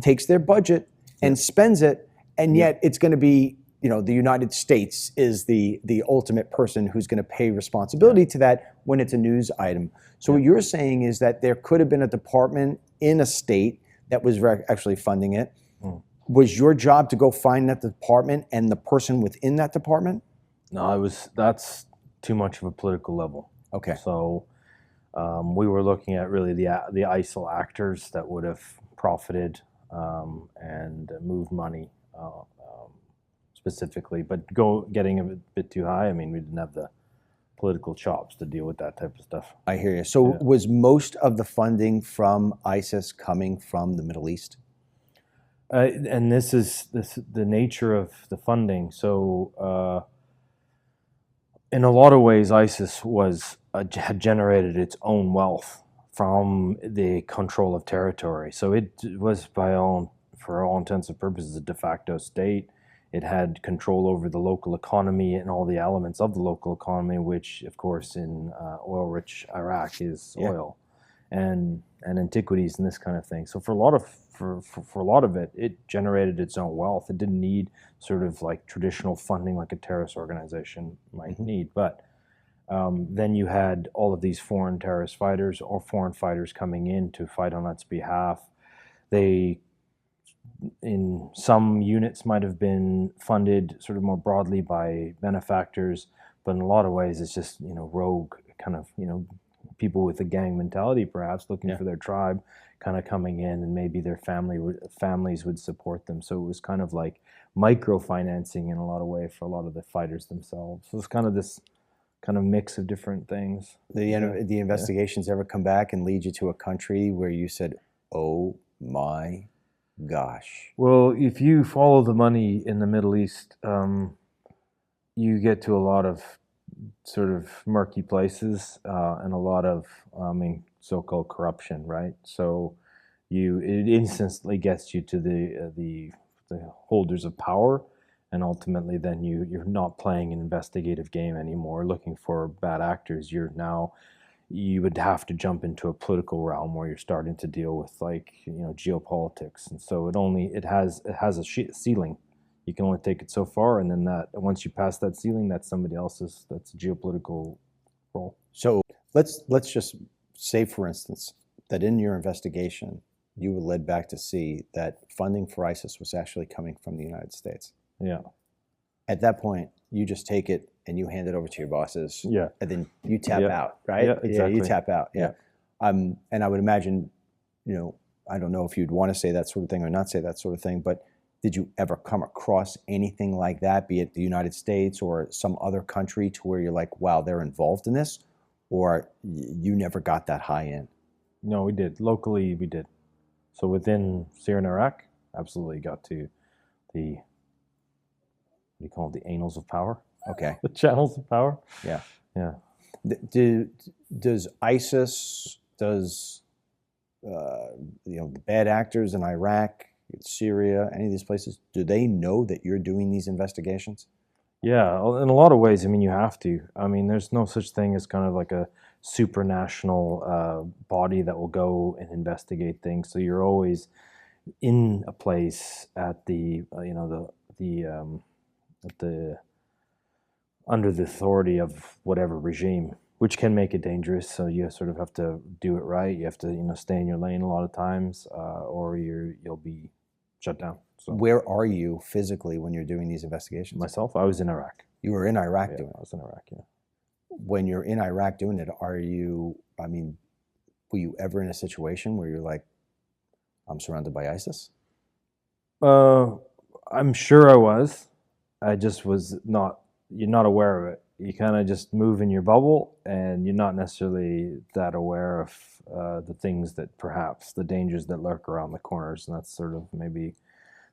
takes their budget and spends it, and yet it's going to be, you know, the United States is the ultimate person who's going to pay responsibility to that when it's a news item. So what you're saying is that there could have been a department in a state that was actually funding it. Was your job to go find that department and the person within that department? No, that's too much of a political level. Okay. So we were looking at really the ISIL actors that would have profited and moved money specifically, but getting a bit too high. I mean, we didn't have the political chops to deal with that type of stuff. I hear you. So was most of the funding from ISIS coming from the Middle East? And this is the nature of the funding. So in a lot of ways, ISIS had generated its own wealth from the control of territory. So it was, for all intents and purposes, a de facto state. It had control over the local economy and all the elements of the local economy, which, of course, in oil-rich Iraq is oil and antiquities and this kind of thing. So for a lot of it, it generated its own wealth. It didn't need sort of like traditional funding like a terrorist organization might need. But then you had all of these foreign terrorist fighters or foreign fighters coming in to fight on its behalf. They, in some units, might have been funded sort of more broadly by benefactors, but in a lot of ways it's just, you know, rogue kind of, you know, people with a gang mentality perhaps looking for their tribe kind of coming in, and maybe their families would support them. So it was kind of like microfinancing in a lot of ways for a lot of the fighters themselves. So it's kind of this kind of mix of different things. The investigations ever come back and lead you to a country where you said, oh my gosh? Well, if you follow the money in the Middle East, you get to a lot of sort of murky places and a lot of, so-called corruption, right? So it instantly gets you to the holders of power, and ultimately then you're not playing an investigative game anymore, looking for bad actors. You would have to jump into a political realm where you're starting to deal with, like, you know, geopolitics, and so it has a ceiling. You can only take it so far, and then once you pass that ceiling, that's somebody else's. That's a geopolitical role. So let's just say, for instance, that in your investigation, you were led back to see that funding for ISIS was actually coming from the United States. Yeah. At that point, you just take it and you hand it over to your bosses. Yeah. And then you tap out, right? Yeah, exactly. You tap out. Yeah. And I would imagine, you know, I don't know if you'd want to say that sort of thing or not say that sort of thing, but did you ever come across anything like that, be it the United States or some other country, to where you're like, wow, they're involved in this? Or you never got that high in? No, we did. Locally, we did. So within Syria and Iraq, absolutely got to the, what do you call it, the annals of power? Okay. The channels of power? Yeah. Yeah. Does ISIS, the bad actors in Iraq, Syria, any of these places, do they know that you're doing these investigations? Yeah, in a lot of ways, I mean, you have to. I mean, there's no such thing as kind of like a supranational body that will go and investigate things. So you're always in a place at under the authority of whatever regime, which can make it dangerous. So you sort of have to do it right. You have to, stay in your lane a lot of times, or you'll be shut down. So where are you physically when you're doing these investigations? Myself, I was in Iraq. You were in Iraq doing it. I was in Iraq, yeah. when you're in Iraq doing it, were you ever in a situation where you're like, I'm surrounded by ISIS? I'm sure I was. I just was not. You're not aware of it. You kind of just move in your bubble, and you're not necessarily that aware of the things that perhaps the dangers that lurk around the corners, and that's sort of maybe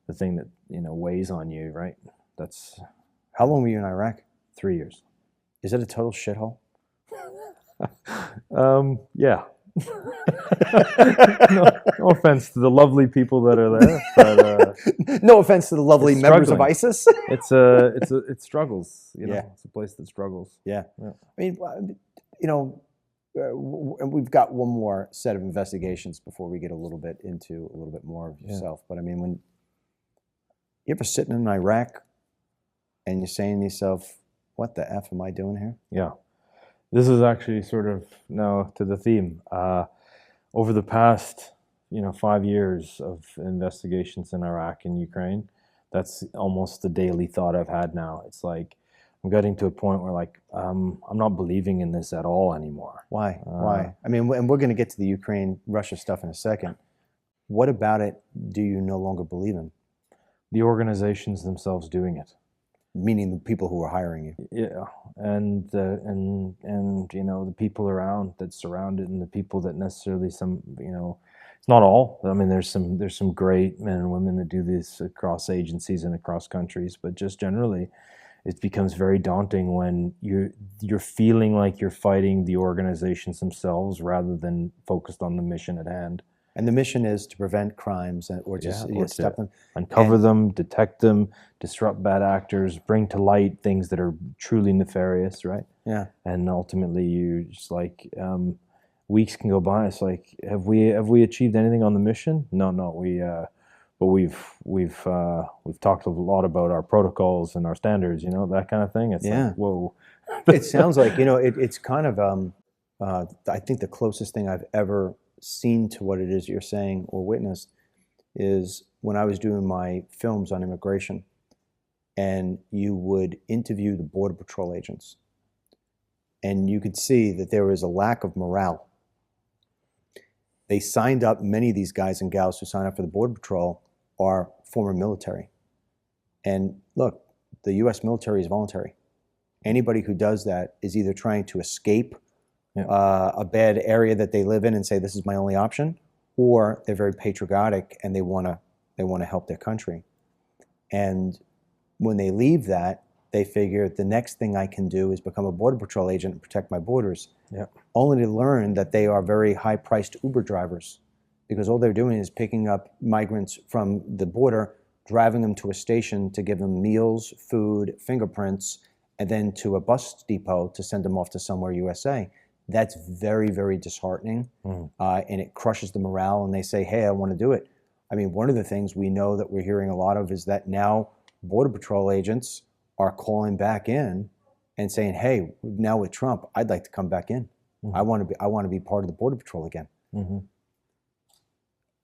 the thing that weighs on you, right? That's How long were you in Iraq? 3 years. Is it a total shithole? Yeah. No offense to the lovely people that are there, but no offense to the lovely it's members of struggling. ISIS. it struggles. Yeah. It's a place that struggles. Yeah. Yeah. I mean, and we've got one more set of investigations before we get a little bit more of yourself. But I mean, when you ever sitting in Iraq and you're saying to yourself, what the F am I doing here? Yeah. This is actually sort of now to the theme. Over the past, 5 years of investigations in Iraq and Ukraine, that's almost the daily thought I've had now. It's like I'm getting to a point where I'm not believing in this at all anymore. Why? Why? I mean, and we're going to get to the Ukraine-Russia stuff in a second. What about it do you no longer believe in? The organizations themselves doing it. Meaning the people who are hiring you. Yeah, and the people around that surround it, and the people that necessarily it's not all. I mean, there's some great men and women that do this across agencies and across countries, but just generally, it becomes very daunting when you're feeling like you're fighting the organizations themselves rather than focused on the mission at hand. And the mission is to prevent crimes or just stop them. Uncover them, detect them, disrupt bad actors, bring to light things that are truly nefarious, right? Yeah. And ultimately you just weeks can go by. It's like, have we achieved anything on the mission? No, but we've talked a lot about our protocols and our standards, that kind of thing. It's like, whoa. It sounds like, it's kind of, I think the closest thing I've ever seen to what it is you're saying or witnessed is when I was doing my films on immigration, and you would interview the Border Patrol agents, and you could see that there was a lack of morale. They signed up, many of these guys and gals who sign up for the Border Patrol are former military. And look, the U.S. military is voluntary. Anybody who does that is either trying to escape a bad area that they live in and say, this is my only option, or they're very patriotic and they want to help their country. And when they leave that, they figure the next thing I can do is become a Border Patrol agent and protect my borders. Only to learn that they are very high-priced Uber drivers, because all they're doing is picking up migrants from the border, driving them to a station to give them meals, food, fingerprints, and then to a bus depot to send them off to somewhere USA. That's very, very disheartening, and it crushes the morale, and they say, hey, I want to do it. I mean, one of the things we know that we're hearing a lot of is that now Border Patrol agents are calling back in and saying, hey, now with Trump, I'd like to come back in. I want to be part of the Border Patrol again.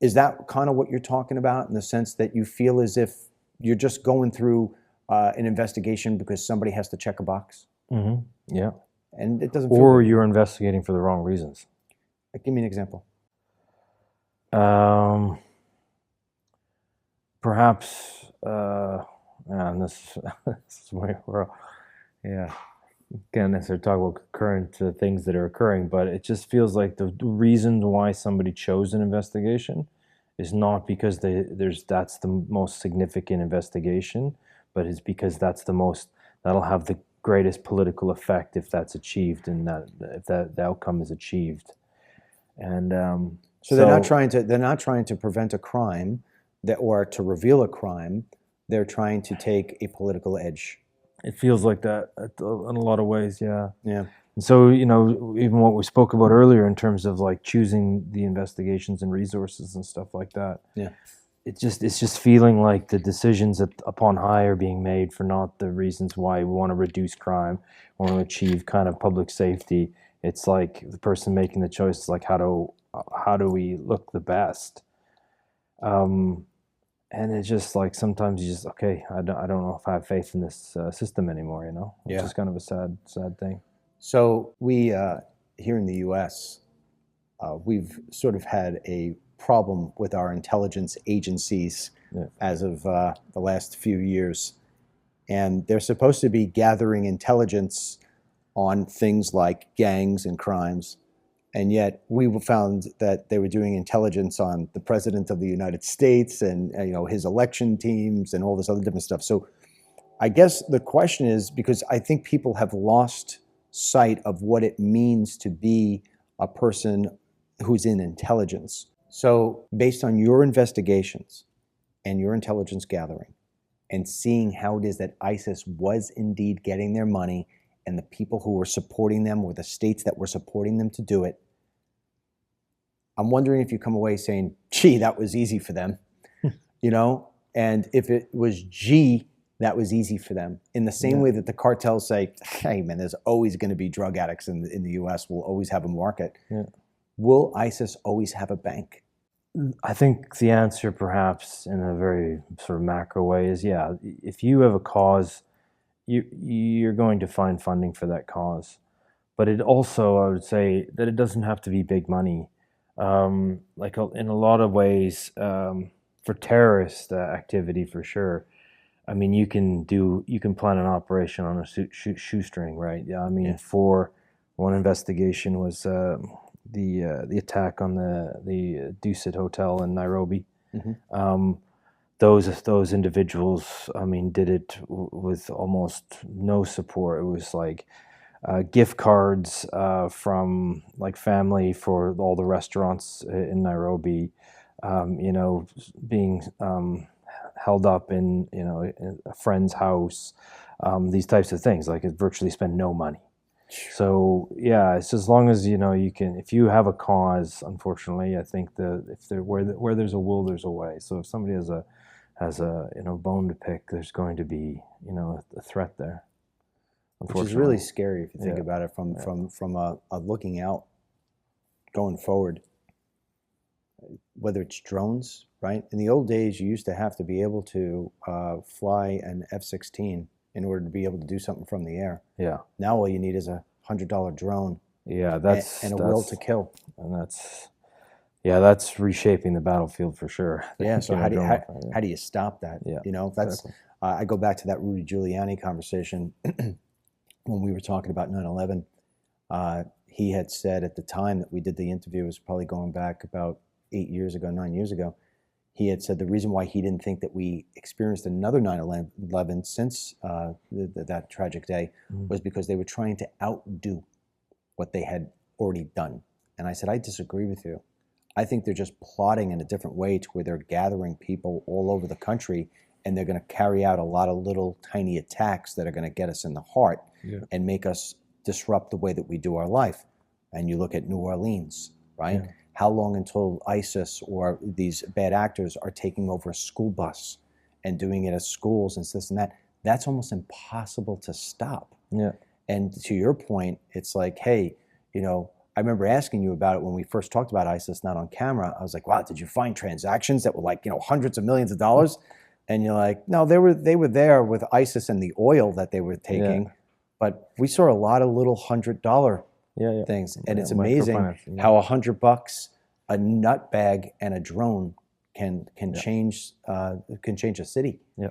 Is that kind of what you're talking about, in the sense that you feel as if you're just going through an investigation because somebody has to check a box? Yeah. And it doesn't feel or good. you're investigating for the wrong reasons. Give me an example. Perhaps, and this is where, can't necessarily talk about current things that are occurring, but it just feels like the reason why somebody chose an investigation is not because that's the most significant investigation, but it's because that'll have the greatest political effect if that's achieved, and if the outcome is achieved. And so they're not trying to prevent a crime or to reveal a crime. They're trying to take a political edge. It feels like that in a lot of ways, yeah. Yeah. And so, even what we spoke about earlier in terms of like choosing the investigations and resources and stuff like that. Yeah. It's just feeling like the decisions upon high are being made for not the reasons why we want to reduce crime, want to achieve kind of public safety. It's like the person making the choice is like, how do we look the best? And it's just like sometimes you just, okay, I don't know if I have faith in this system anymore, It's just kind of a sad thing. So we here in the U.S. We've sort of had a problem with our intelligence agencies as of the last few years, and they're supposed to be gathering intelligence on things like gangs and crimes, and yet we found that they were doing intelligence on the president of the United States and his election teams and all this other different stuff. So I guess the question is, because I think people have lost sight of what it means to be a person who's in intelligence. So based on your investigations and your intelligence gathering and seeing how it is that ISIS was indeed getting their money and the people who were supporting them or the states that were supporting them to do it, I'm wondering if you come away saying, gee, that was easy for them, and if it was that was easy for them. In the same way that the cartels say, hey man, there's always going to be drug addicts in the US, we'll always have a market. Yeah. Will ISIS always have a bank? I think the answer, perhaps in a very sort of macro way, is yeah. If you have a cause, you're going to find funding for that cause. But it also, I would say, that it doesn't have to be big money. Like in a lot of ways, for terrorist activity, for sure. I mean, you can plan an operation on a shoestring, right? Yeah. I mean, for one investigation was the attack on the Dusit Hotel in Nairobi. Mm-hmm. Those individuals, I mean, did it with almost no support. It was like gift cards from like family for all the restaurants in Nairobi, being held up in a friend's house, these types of things. Like it virtually spend no money. So yeah, it's as long as you can. If you have a cause, unfortunately, I think where there's a will, there's a way. So if somebody has a bone to pick, there's going to be a threat there. Which is really scary if you think about it from a looking out, going forward. Whether it's drones, right? In the old days, you used to have to be able to fly an F-16 in order to be able to do something from the air. Yeah. Now all you need is a $100 drone. Yeah, and a will to kill. And that's reshaping the battlefield for sure. Yeah. So how do you stop that? Yeah. That's exactly. I go back to that Rudy Giuliani conversation when we were talking about 9/11. He had said at the time that we did the interview, it was probably going back about 9 years ago, he had said the reason why he didn't think that we experienced another 9/11 since that tragic day was because they were trying to outdo what they had already done. And I said, I disagree with you. I think they're just plotting in a different way to where they're gathering people all over the country and they're going to carry out a lot of little tiny attacks that are going to get us in the heart and make us disrupt the way that we do our life. And you look at New Orleans, right? Yeah. How long until ISIS or these bad actors are taking over a school bus and doing it at schools and this and that? That's almost impossible to stop. Yeah. And to your point, it's like, hey, I remember asking you about it when we first talked about ISIS, not on camera. I was like, wow, did you find transactions that were like, hundreds of millions of dollars? And you're like, no, they were there with ISIS and the oil that they were taking. Yeah. But we saw a lot of little $100 things. And it's amazing how $100, a nut bag and a drone can change a city. Yeah.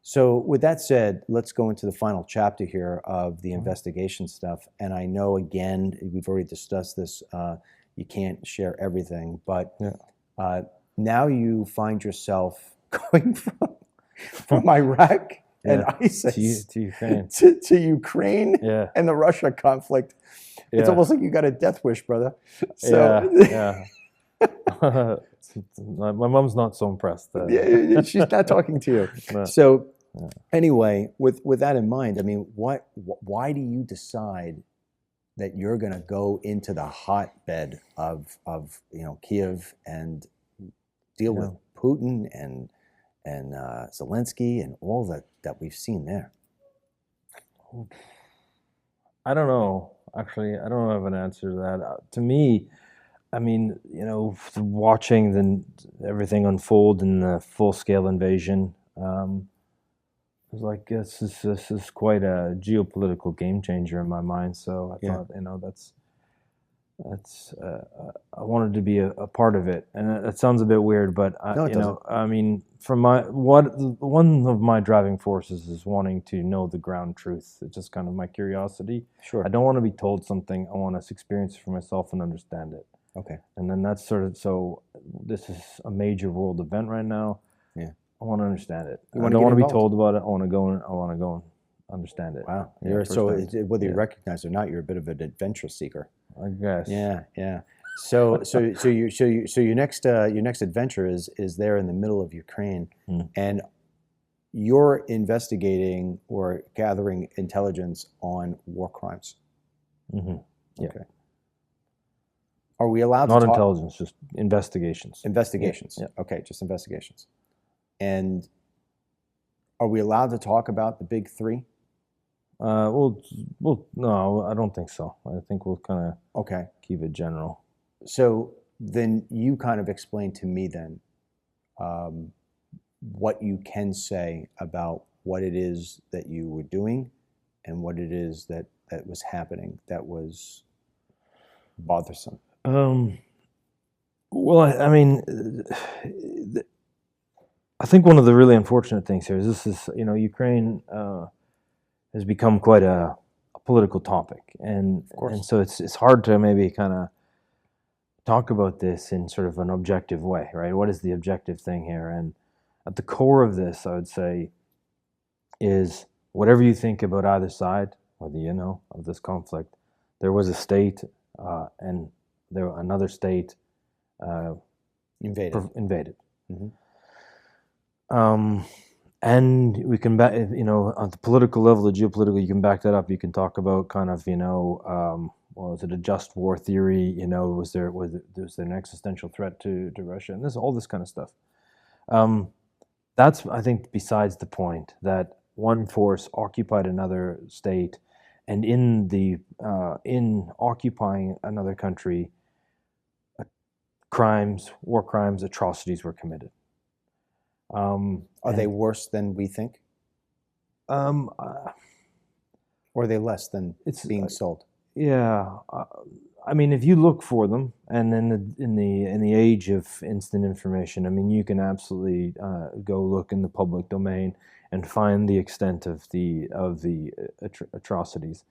So with that said, let's go into the final chapter here of the investigation stuff. And I know, again, we've already discussed this, you can't share everything, but now you find yourself going from Iraq and ISIS to Ukraine, to Ukraine and the Russia conflict. Yeah. It's almost like you got a death wish, brother. So, yeah. My mom's not so impressed. She's not talking to you. No. So anyway, with that in mind, I mean, why do you decide that you're going to go into the hotbed of Kiev and deal with Putin and Zelensky and all that we've seen there? I don't know. Actually, I don't have an answer to that. To me, I mean, watching everything unfold in the full-scale invasion, was like, this is quite a geopolitical game changer in my mind. So I thought, that's I wanted to be a part of it, and it sounds a bit weird, but No, it doesn't. I mean, one of my driving forces is wanting to know the ground truth. It's just kind of my curiosity. Sure. I don't want to be told something. I want to experience it for myself and understand it. Okay. And then that's sort of, so this is a major world event right now. Yeah. I want to understand it. You I wanna don't get want to be involved. told about it. I want to go and understand it. Wow. Yeah, You're so firsthand. whether you Yeah. recognize it or not, you're a bit of an adventure seeker. I guess. Yeah, yeah. So your next adventure is there in the middle of Ukraine, and you're investigating or gathering intelligence on war crimes. Mm-hmm. Yeah. Okay. Are we allowed Not to talk? intelligence, just investigations. Investigations. Yeah. Okay, just investigations. And are we allowed to talk about the big three? Well, no, I don't think so. I think we'll kind of Okay. keep it general. So then you kind of explain to me then what you can say about what it is that you were doing and what it is that was happening that was bothersome. Well, I mean, I think one of the really unfortunate things here is this is, Ukraine has become quite a political topic, and so it's hard to maybe kind of talk about this in sort of an objective way, right? What is the objective thing here? And at the core of this, I would say, is whatever you think about either side, whether of this conflict, there was a state and another state invaded. Mm-hmm. And we can back, on the political level, the geopolitical, you can back that up. You can talk about kind of, well, is it a just war theory? Was there an existential threat to Russia? And all this kind of stuff. That's, I think, besides the point that one force occupied another state, and in occupying another country, war crimes, atrocities were committed. Are they worse than we think? Or are they less than it's being sold? Yeah, I mean, if you look for them, and in the age of instant information, I mean, you can absolutely go look in the public domain and find the extent of the atrocities.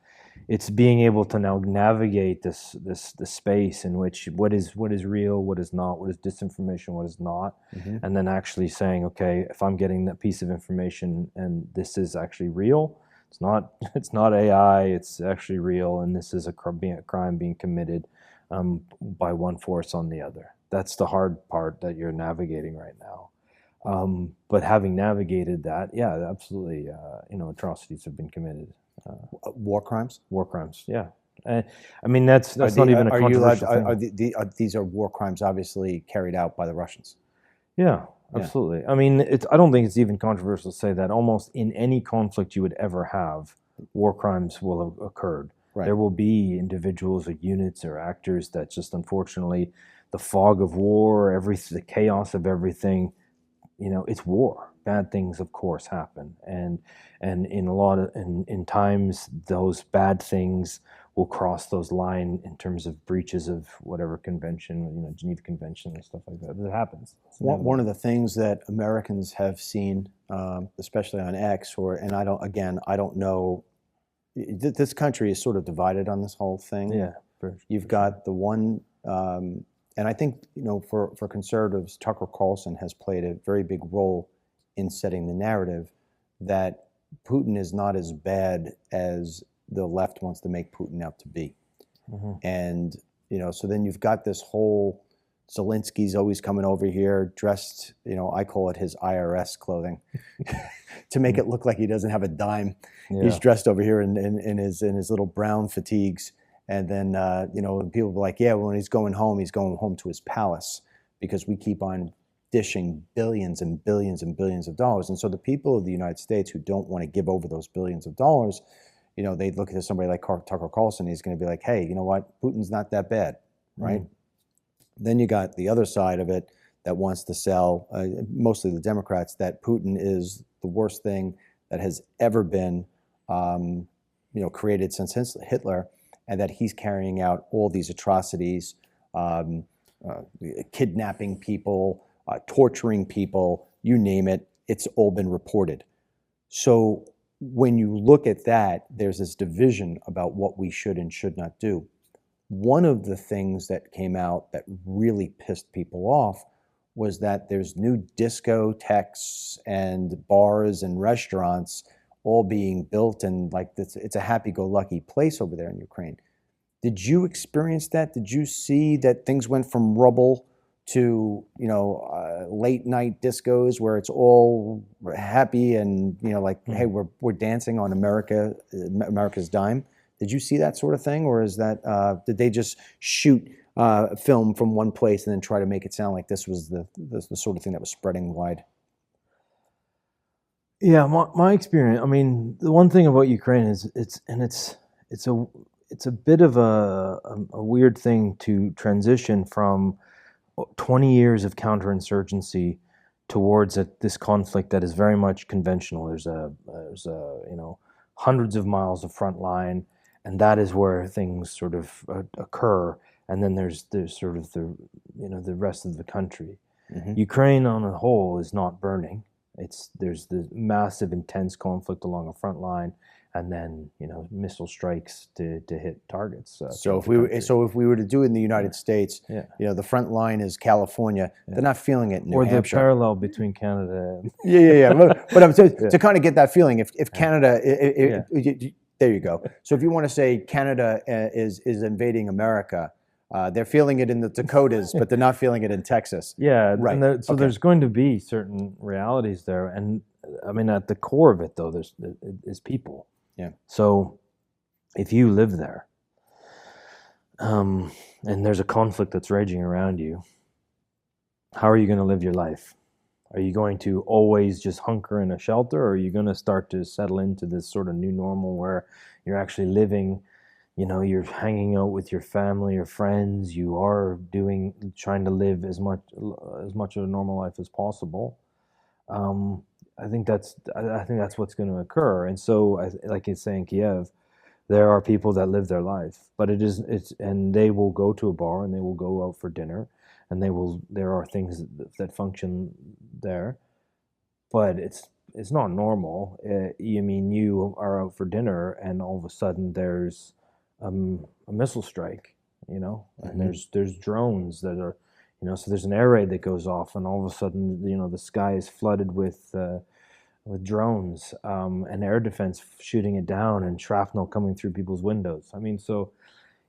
It's being able to now navigate this space in which what is real, what is not, what is disinformation, what is not, and then actually saying, okay, if I'm getting that piece of information and this is actually real, it's not AI, it's actually real, and this is a crime being committed by one force on the other. That's the hard part that you're navigating right now. But having navigated that, yeah, absolutely, atrocities have been committed. War crimes? War crimes, yeah. I mean, that's not even a controversial thing. These are war crimes obviously carried out by the Russians. Yeah, absolutely. I mean, I don't think it's even controversial to say that almost in any conflict you would ever have, war crimes will have occurred. Right. There will be individuals or units or actors that just, unfortunately, the fog of war, the chaos of everything, it's war. Bad things, of course, happen, and in times those bad things will cross those lines in terms of breaches of whatever convention, Geneva Convention and stuff like that. It happens. One of the things that Americans have seen, especially on X, and I don't know. This country is sort of divided on this whole thing. Yeah, you've got the one. And I think, for conservatives, Tucker Carlson has played a very big role in setting the narrative that Putin is not as bad as the left wants to make Putin out to be. Mm-hmm. And, so then you've got this whole Zelensky's always coming over here dressed, I call it his IRS clothing to make it look like he doesn't have a dime. Yeah. He's dressed over here in his little brown fatigues. And then, people are like, yeah, when he's going home to his palace because we keep on dishing billions and billions and billions of dollars. And so the people of the United States who don't want to give over those billions of dollars, they look at somebody like Tucker Carlson, he's going to be like, hey, you know what? Putin's not that bad, right? Then you got the other side of it that wants to sell, mostly the Democrats, that Putin is the worst thing that has ever been, created since Hitler, and that he's carrying out all these atrocities, um, kidnapping people, torturing people, you name it, it's all been reported. So when you look at that, there's this division about what we should and should not do. One of the things that came out that really pissed people off was that there's new discotheques and bars and restaurants all being built, and like it's a happy-go-lucky place over there in Ukraine. Did you experience that? Did you see that things went from rubble to late night discos where it's all happy and hey, we're dancing on America's dime? Did you see that sort of thing, or is that did they just shoot film from one place and then try to make it sound like this was the sort of thing that was spreading wide? Yeah, my experience. I mean, the one thing about Ukraine is it's a bit of a weird thing to transition from 20 years of counterinsurgency towards this conflict that is very much conventional. There's hundreds of miles of front line, and that is where things sort of occur. And then there's sort of the rest of the country. Mm-hmm. Ukraine on a whole is not burning. There's the massive, intense conflict along a front line, and then missile strikes to hit targets. So if we were to do it in the United States, the front line is California. Yeah. They're not feeling it in New Hampshire. Or the parallel between Canada. But I'm to kind of get that feeling. If Canada, there you go. So if you want to say Canada is invading America, they're feeling it in the Dakotas, but they're not feeling it in Texas. Yeah, right. And there's going to be certain realities there, and I mean, at the core of it, though, is people. Yeah. So if you live there, and there's a conflict that's raging around you, how are you going to live your life? Are you going to always just hunker in a shelter, or are you going to start to settle into this sort of new normal where you're actually living, you're hanging out with your family or friends, you are trying to live as much of a normal life as possible? I think that's what's going to occur. And so, like it's saying Kiev, there are people that live their life, but and they will go to a bar and they will go out for dinner, and there are things that function there, but it's not normal. You are out for dinner and all of a sudden there's a missile strike, and there's drones that are, so there's an air raid that goes off, and all of a sudden, the sky is flooded with drones, and air defense shooting it down, and shrapnel coming through people's windows. I mean, so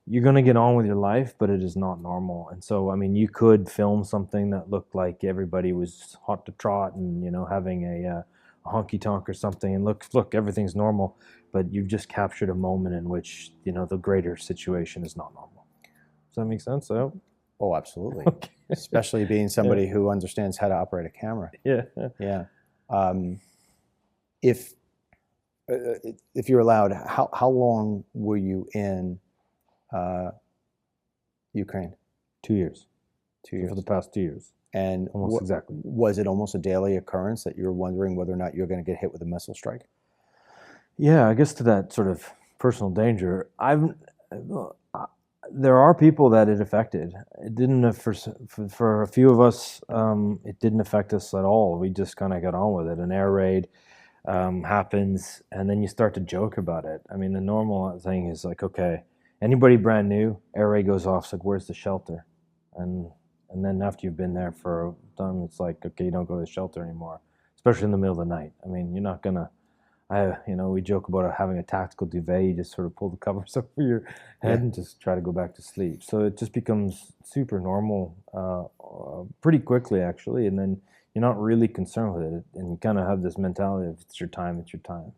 you're going to get on with your life, but it is not normal. And so, I mean, you could film something that looked like everybody was hot to trot and, having a honky tonk or something, and look, everything's normal, but you've just captured a moment in which, the greater situation is not normal. Does that make sense? Oh, absolutely. Okay. Especially being somebody who understands how to operate a camera. Yeah. Yeah. If you're allowed, how long were you in Ukraine? 2 years. 2 years. For the past 2 years. And almost exactly. Was it almost a daily occurrence that you were wondering whether or not you're going to get hit with a missile strike? Yeah, I guess to that sort of personal danger, there are people that it affected. It didn't for a few of us. It didn't affect us at all. We just kind of got on with it. An air raid happens, and then you start to joke about it. I mean, the normal thing is like, okay, anybody brand new, air raid goes off. It's like, where's the shelter? And then after you've been there for a time, it's like, okay, you don't go to the shelter anymore, especially in the middle of the night. I mean, you're not gonna. We joke about having a tactical duvet. You just sort of pull the covers over your head and just try to go back to sleep. So it just becomes super normal pretty quickly, actually. And then you're not really concerned with it. And you kind of have this mentality of it's your time, it's your time.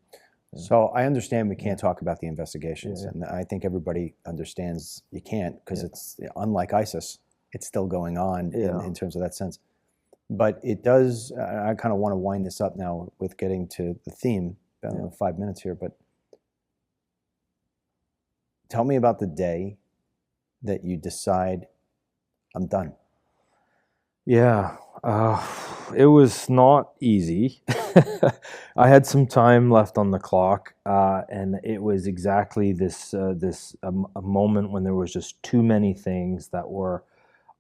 Yeah. So I understand we can't talk about the investigations. Yeah. And I think everybody understands you can't, because it's unlike ISIS, it's still going on in terms of that sense. But it does, I kind of want to wind this up now with getting to the theme. 5 minutes here, but tell me about the day that you decide I'm done. Yeah, It was not easy. I had some time left on the clock, and it was exactly a moment when there was just too many things that were,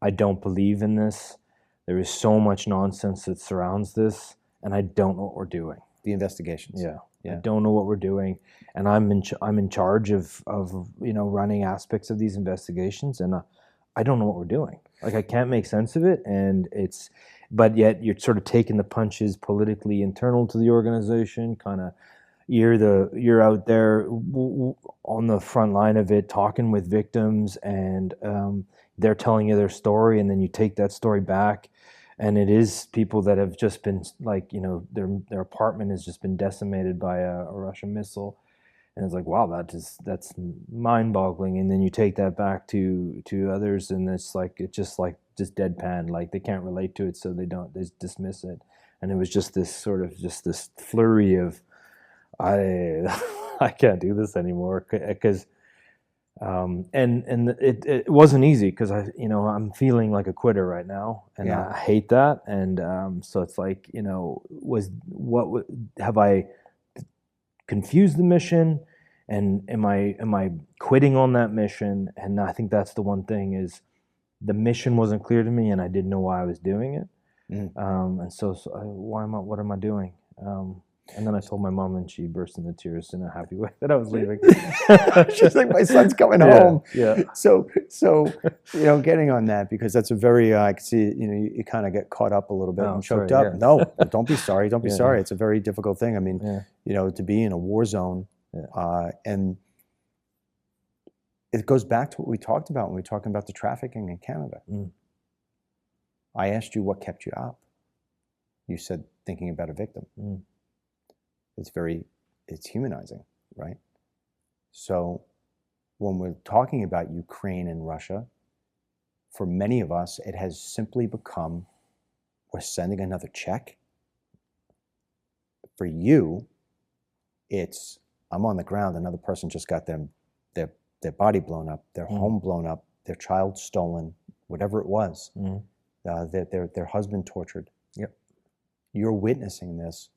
I don't believe in this. There is so much nonsense that surrounds this, and I don't know what we're doing. The investigations. Yeah. Yeah. I don't know what we're doing, and I'm in charge of running aspects of these investigations, and I don't know what we're doing. Like, I can't make sense of it, and but yet you're sort of taking the punches politically internal to the organization. Kind of, you're out there on the front line of it, talking with victims, and they're telling you their story, and then you take that story back. And it is people that have just been their apartment has just been decimated by a Russian missile, and it's like, wow, that's mind-boggling. And then you take that back to others, and it's just deadpan, like they can't relate to it, so they dismiss it. And it was just this flurry of, I can't do this anymore, because. And it wasn't easy, because I'm feeling like a quitter right now, and Yeah. I hate that. And so it's like, have I confused the mission, and am I quitting on that mission? And I think that's the one thing, is the mission wasn't clear to me, and I didn't know why I was doing it. And so what am I doing? And then I told my mom, and she burst into tears in a happy way that I was leaving. She's like, my son's coming home. Yeah. So getting on that, because that's a very, I can see, you kind of get caught up a little bit and choked sorry, up. yeah. No, don't be sorry. Don't be Yeah. sorry. It's a very difficult thing. I mean, Yeah. to be in a war zone, Yeah. and it goes back to what we talked about when we were talking about the trafficking in Canada. I asked you what kept you up. You said thinking about a victim. It's humanizing, right? So when we're talking about Ukraine and Russia, for many of us, it has simply become, we're sending another check. For you, it's, I'm on the ground, another person just got their body blown up, their home blown up, their child stolen, whatever it was, their husband tortured. Yep. You're witnessing this.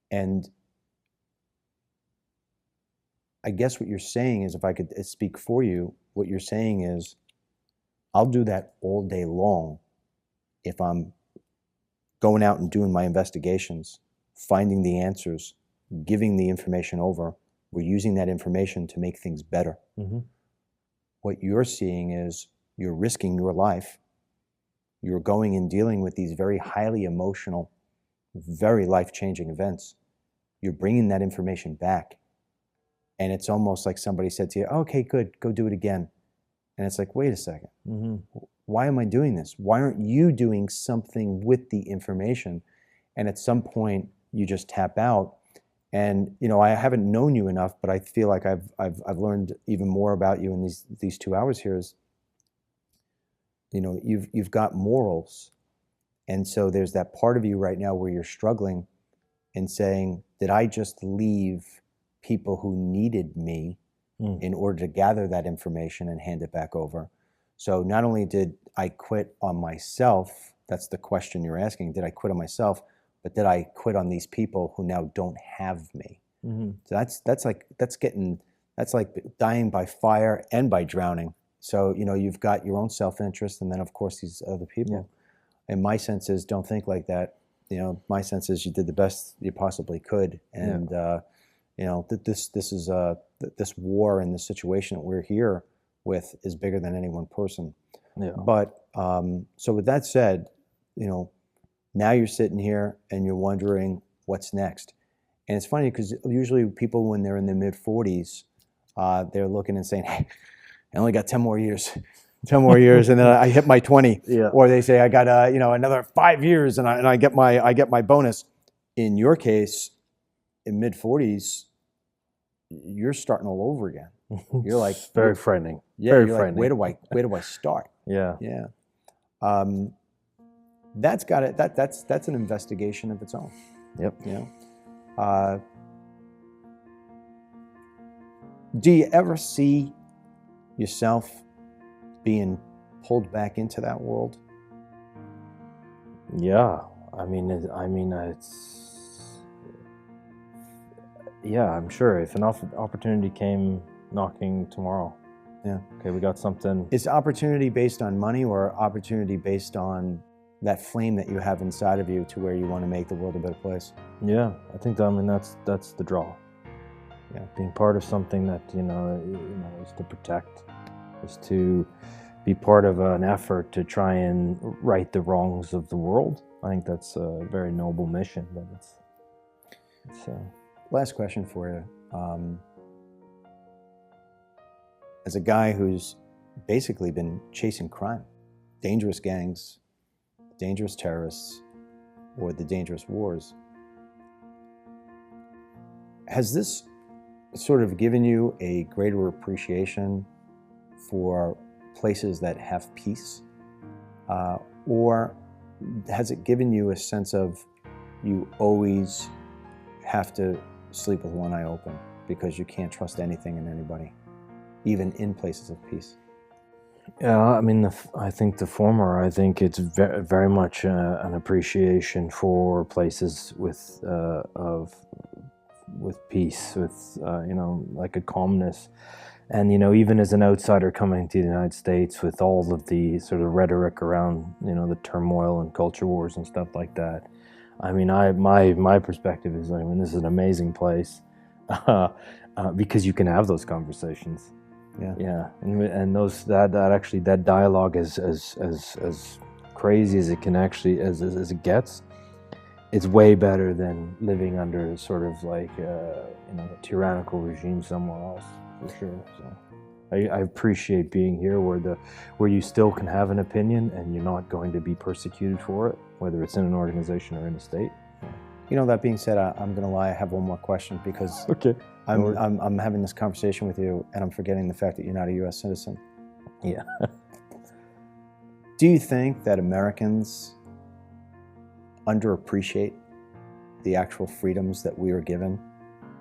And I guess what you're saying is, if I could speak for you, what you're saying is, I'll do that all day long if I'm going out and doing my investigations, finding the answers, giving the information over. We're using that information to make things better. What you're seeing is, you're risking your life. You're going and dealing with these very highly emotional, very life-changing events. You're bringing that information back. And it's almost like somebody said to you, okay, good, go do it again. And it's like, wait a second. Why am I doing this? Why aren't you doing something with the information? And at some point, you just tap out. And I haven't known you enough, but I feel like I've learned even more about you in these 2 hours here. Is, you've got morals, and so there's that part of you right now where you're struggling and saying, did I just leave people who needed me in order to gather that information and hand it back over? So not only did I quit on myself, that's the question you're asking, did I quit on myself, but did I quit on these people who now don't have me? So that's like dying by fire and by drowning. So, you've got your own self-interest, and then of course these other people. And my sense is, don't think like that. My sense is, you did the best you possibly could. And, this war and the situation that we're here with is bigger than any one person. But, so with that said, now you're sitting here and you're wondering what's next. And it's funny, because usually people, when they're in their mid-40s, they're looking and saying, hey, I only got 10 more years. 10 more years, and then I hit my 20. Or they say, I got another 5 years, and I get my bonus. In your case, in mid-40s, you're starting all over again. You're like, very frightening. Yeah, very you're frightening. like, where do I start? Yeah. That's got it. That's an investigation of its own. Yep. Do you ever see yourself being pulled back into that world? Yeah, yeah, I'm sure if an opportunity came knocking tomorrow, Yeah. okay, we got something. Is opportunity based on money or opportunity based on that flame that you have inside of you to where you want to make the world a better place? Yeah, I think that's the draw. Yeah. Being part of something that is to protect, is to be part of an effort to try and right the wrongs of the world. I think that's a very noble mission, but it's Last question for you. As a guy who's basically been chasing crime, dangerous gangs, dangerous terrorists, or the dangerous wars, has this sort of given you a greater appreciation for places that have peace? Or has it given you a sense of you always have to sleep with one eye open because you can't trust anything and anybody, even in places of peace? Yeah, I mean, I think the former. I think it's very much an appreciation for places with peace, with like a calmness, and even as an outsider coming to the United States with all of the sort of rhetoric around the turmoil and culture wars and stuff like that. I mean, my perspective is, I mean, this is an amazing place because you can have those conversations. Yeah, and that dialogue is as crazy as it can actually as it gets. It's way better than living under sort of like a tyrannical regime somewhere else, for sure. So I appreciate being here where you still can have an opinion and you're not going to be persecuted for it, whether it's in an organization or in a state. That being said, I'm going to lie. I have one more question because Okay. I'm having this conversation with you and I'm forgetting the fact that you're not a U.S. citizen. Yeah. Do you think that Americans underappreciate the actual freedoms that we are given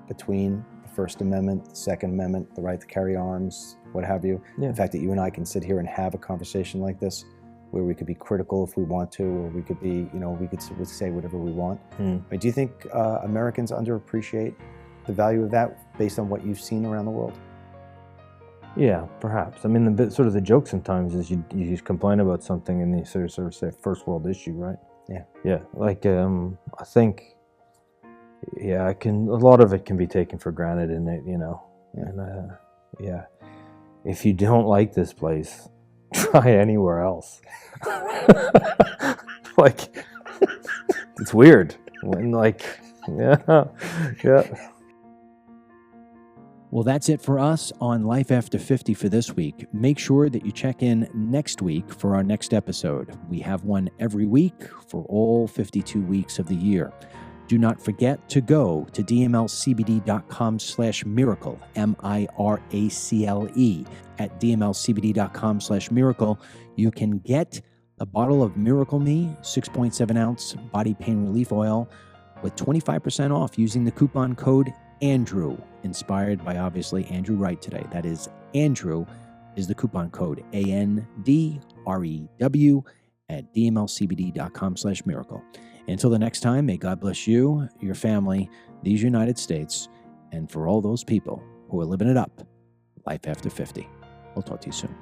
between the First Amendment, the Second Amendment, the right to carry arms, what have you? Yeah. The fact that you and I can sit here and have a conversation like this, where we could be critical if we want to, or we could be, we could say whatever we want. I mean, do you think Americans underappreciate the value of that based on what you've seen around the world? Yeah, perhaps. I mean, sort of the joke sometimes is you just complain about something and you sort of say first world issue, right? Yeah. Yeah. Like I think, a lot of it can be taken for granted, and and if you don't like this place, try anywhere else. Like, it's weird when yeah. Well, that's it for us on Life After 50 for this week. Make sure that you check in next week for our next episode. We have one every week for all 52 weeks of the year. Do not forget to go to dmlcbd.com/miracle, MIRACLE. At dmlcbd.com/miracle, you can get a bottle of Miracle Me 6.7 ounce body pain relief oil with 25% off using the coupon code Andrew, inspired by obviously Andrew Wright today. That is, Andrew is the coupon code ANDREW at dmlcbd.com/miracle. Until the next time, may God bless you, your family, these United States, and for all those people who are living it up, life after 50. We'll talk to you soon.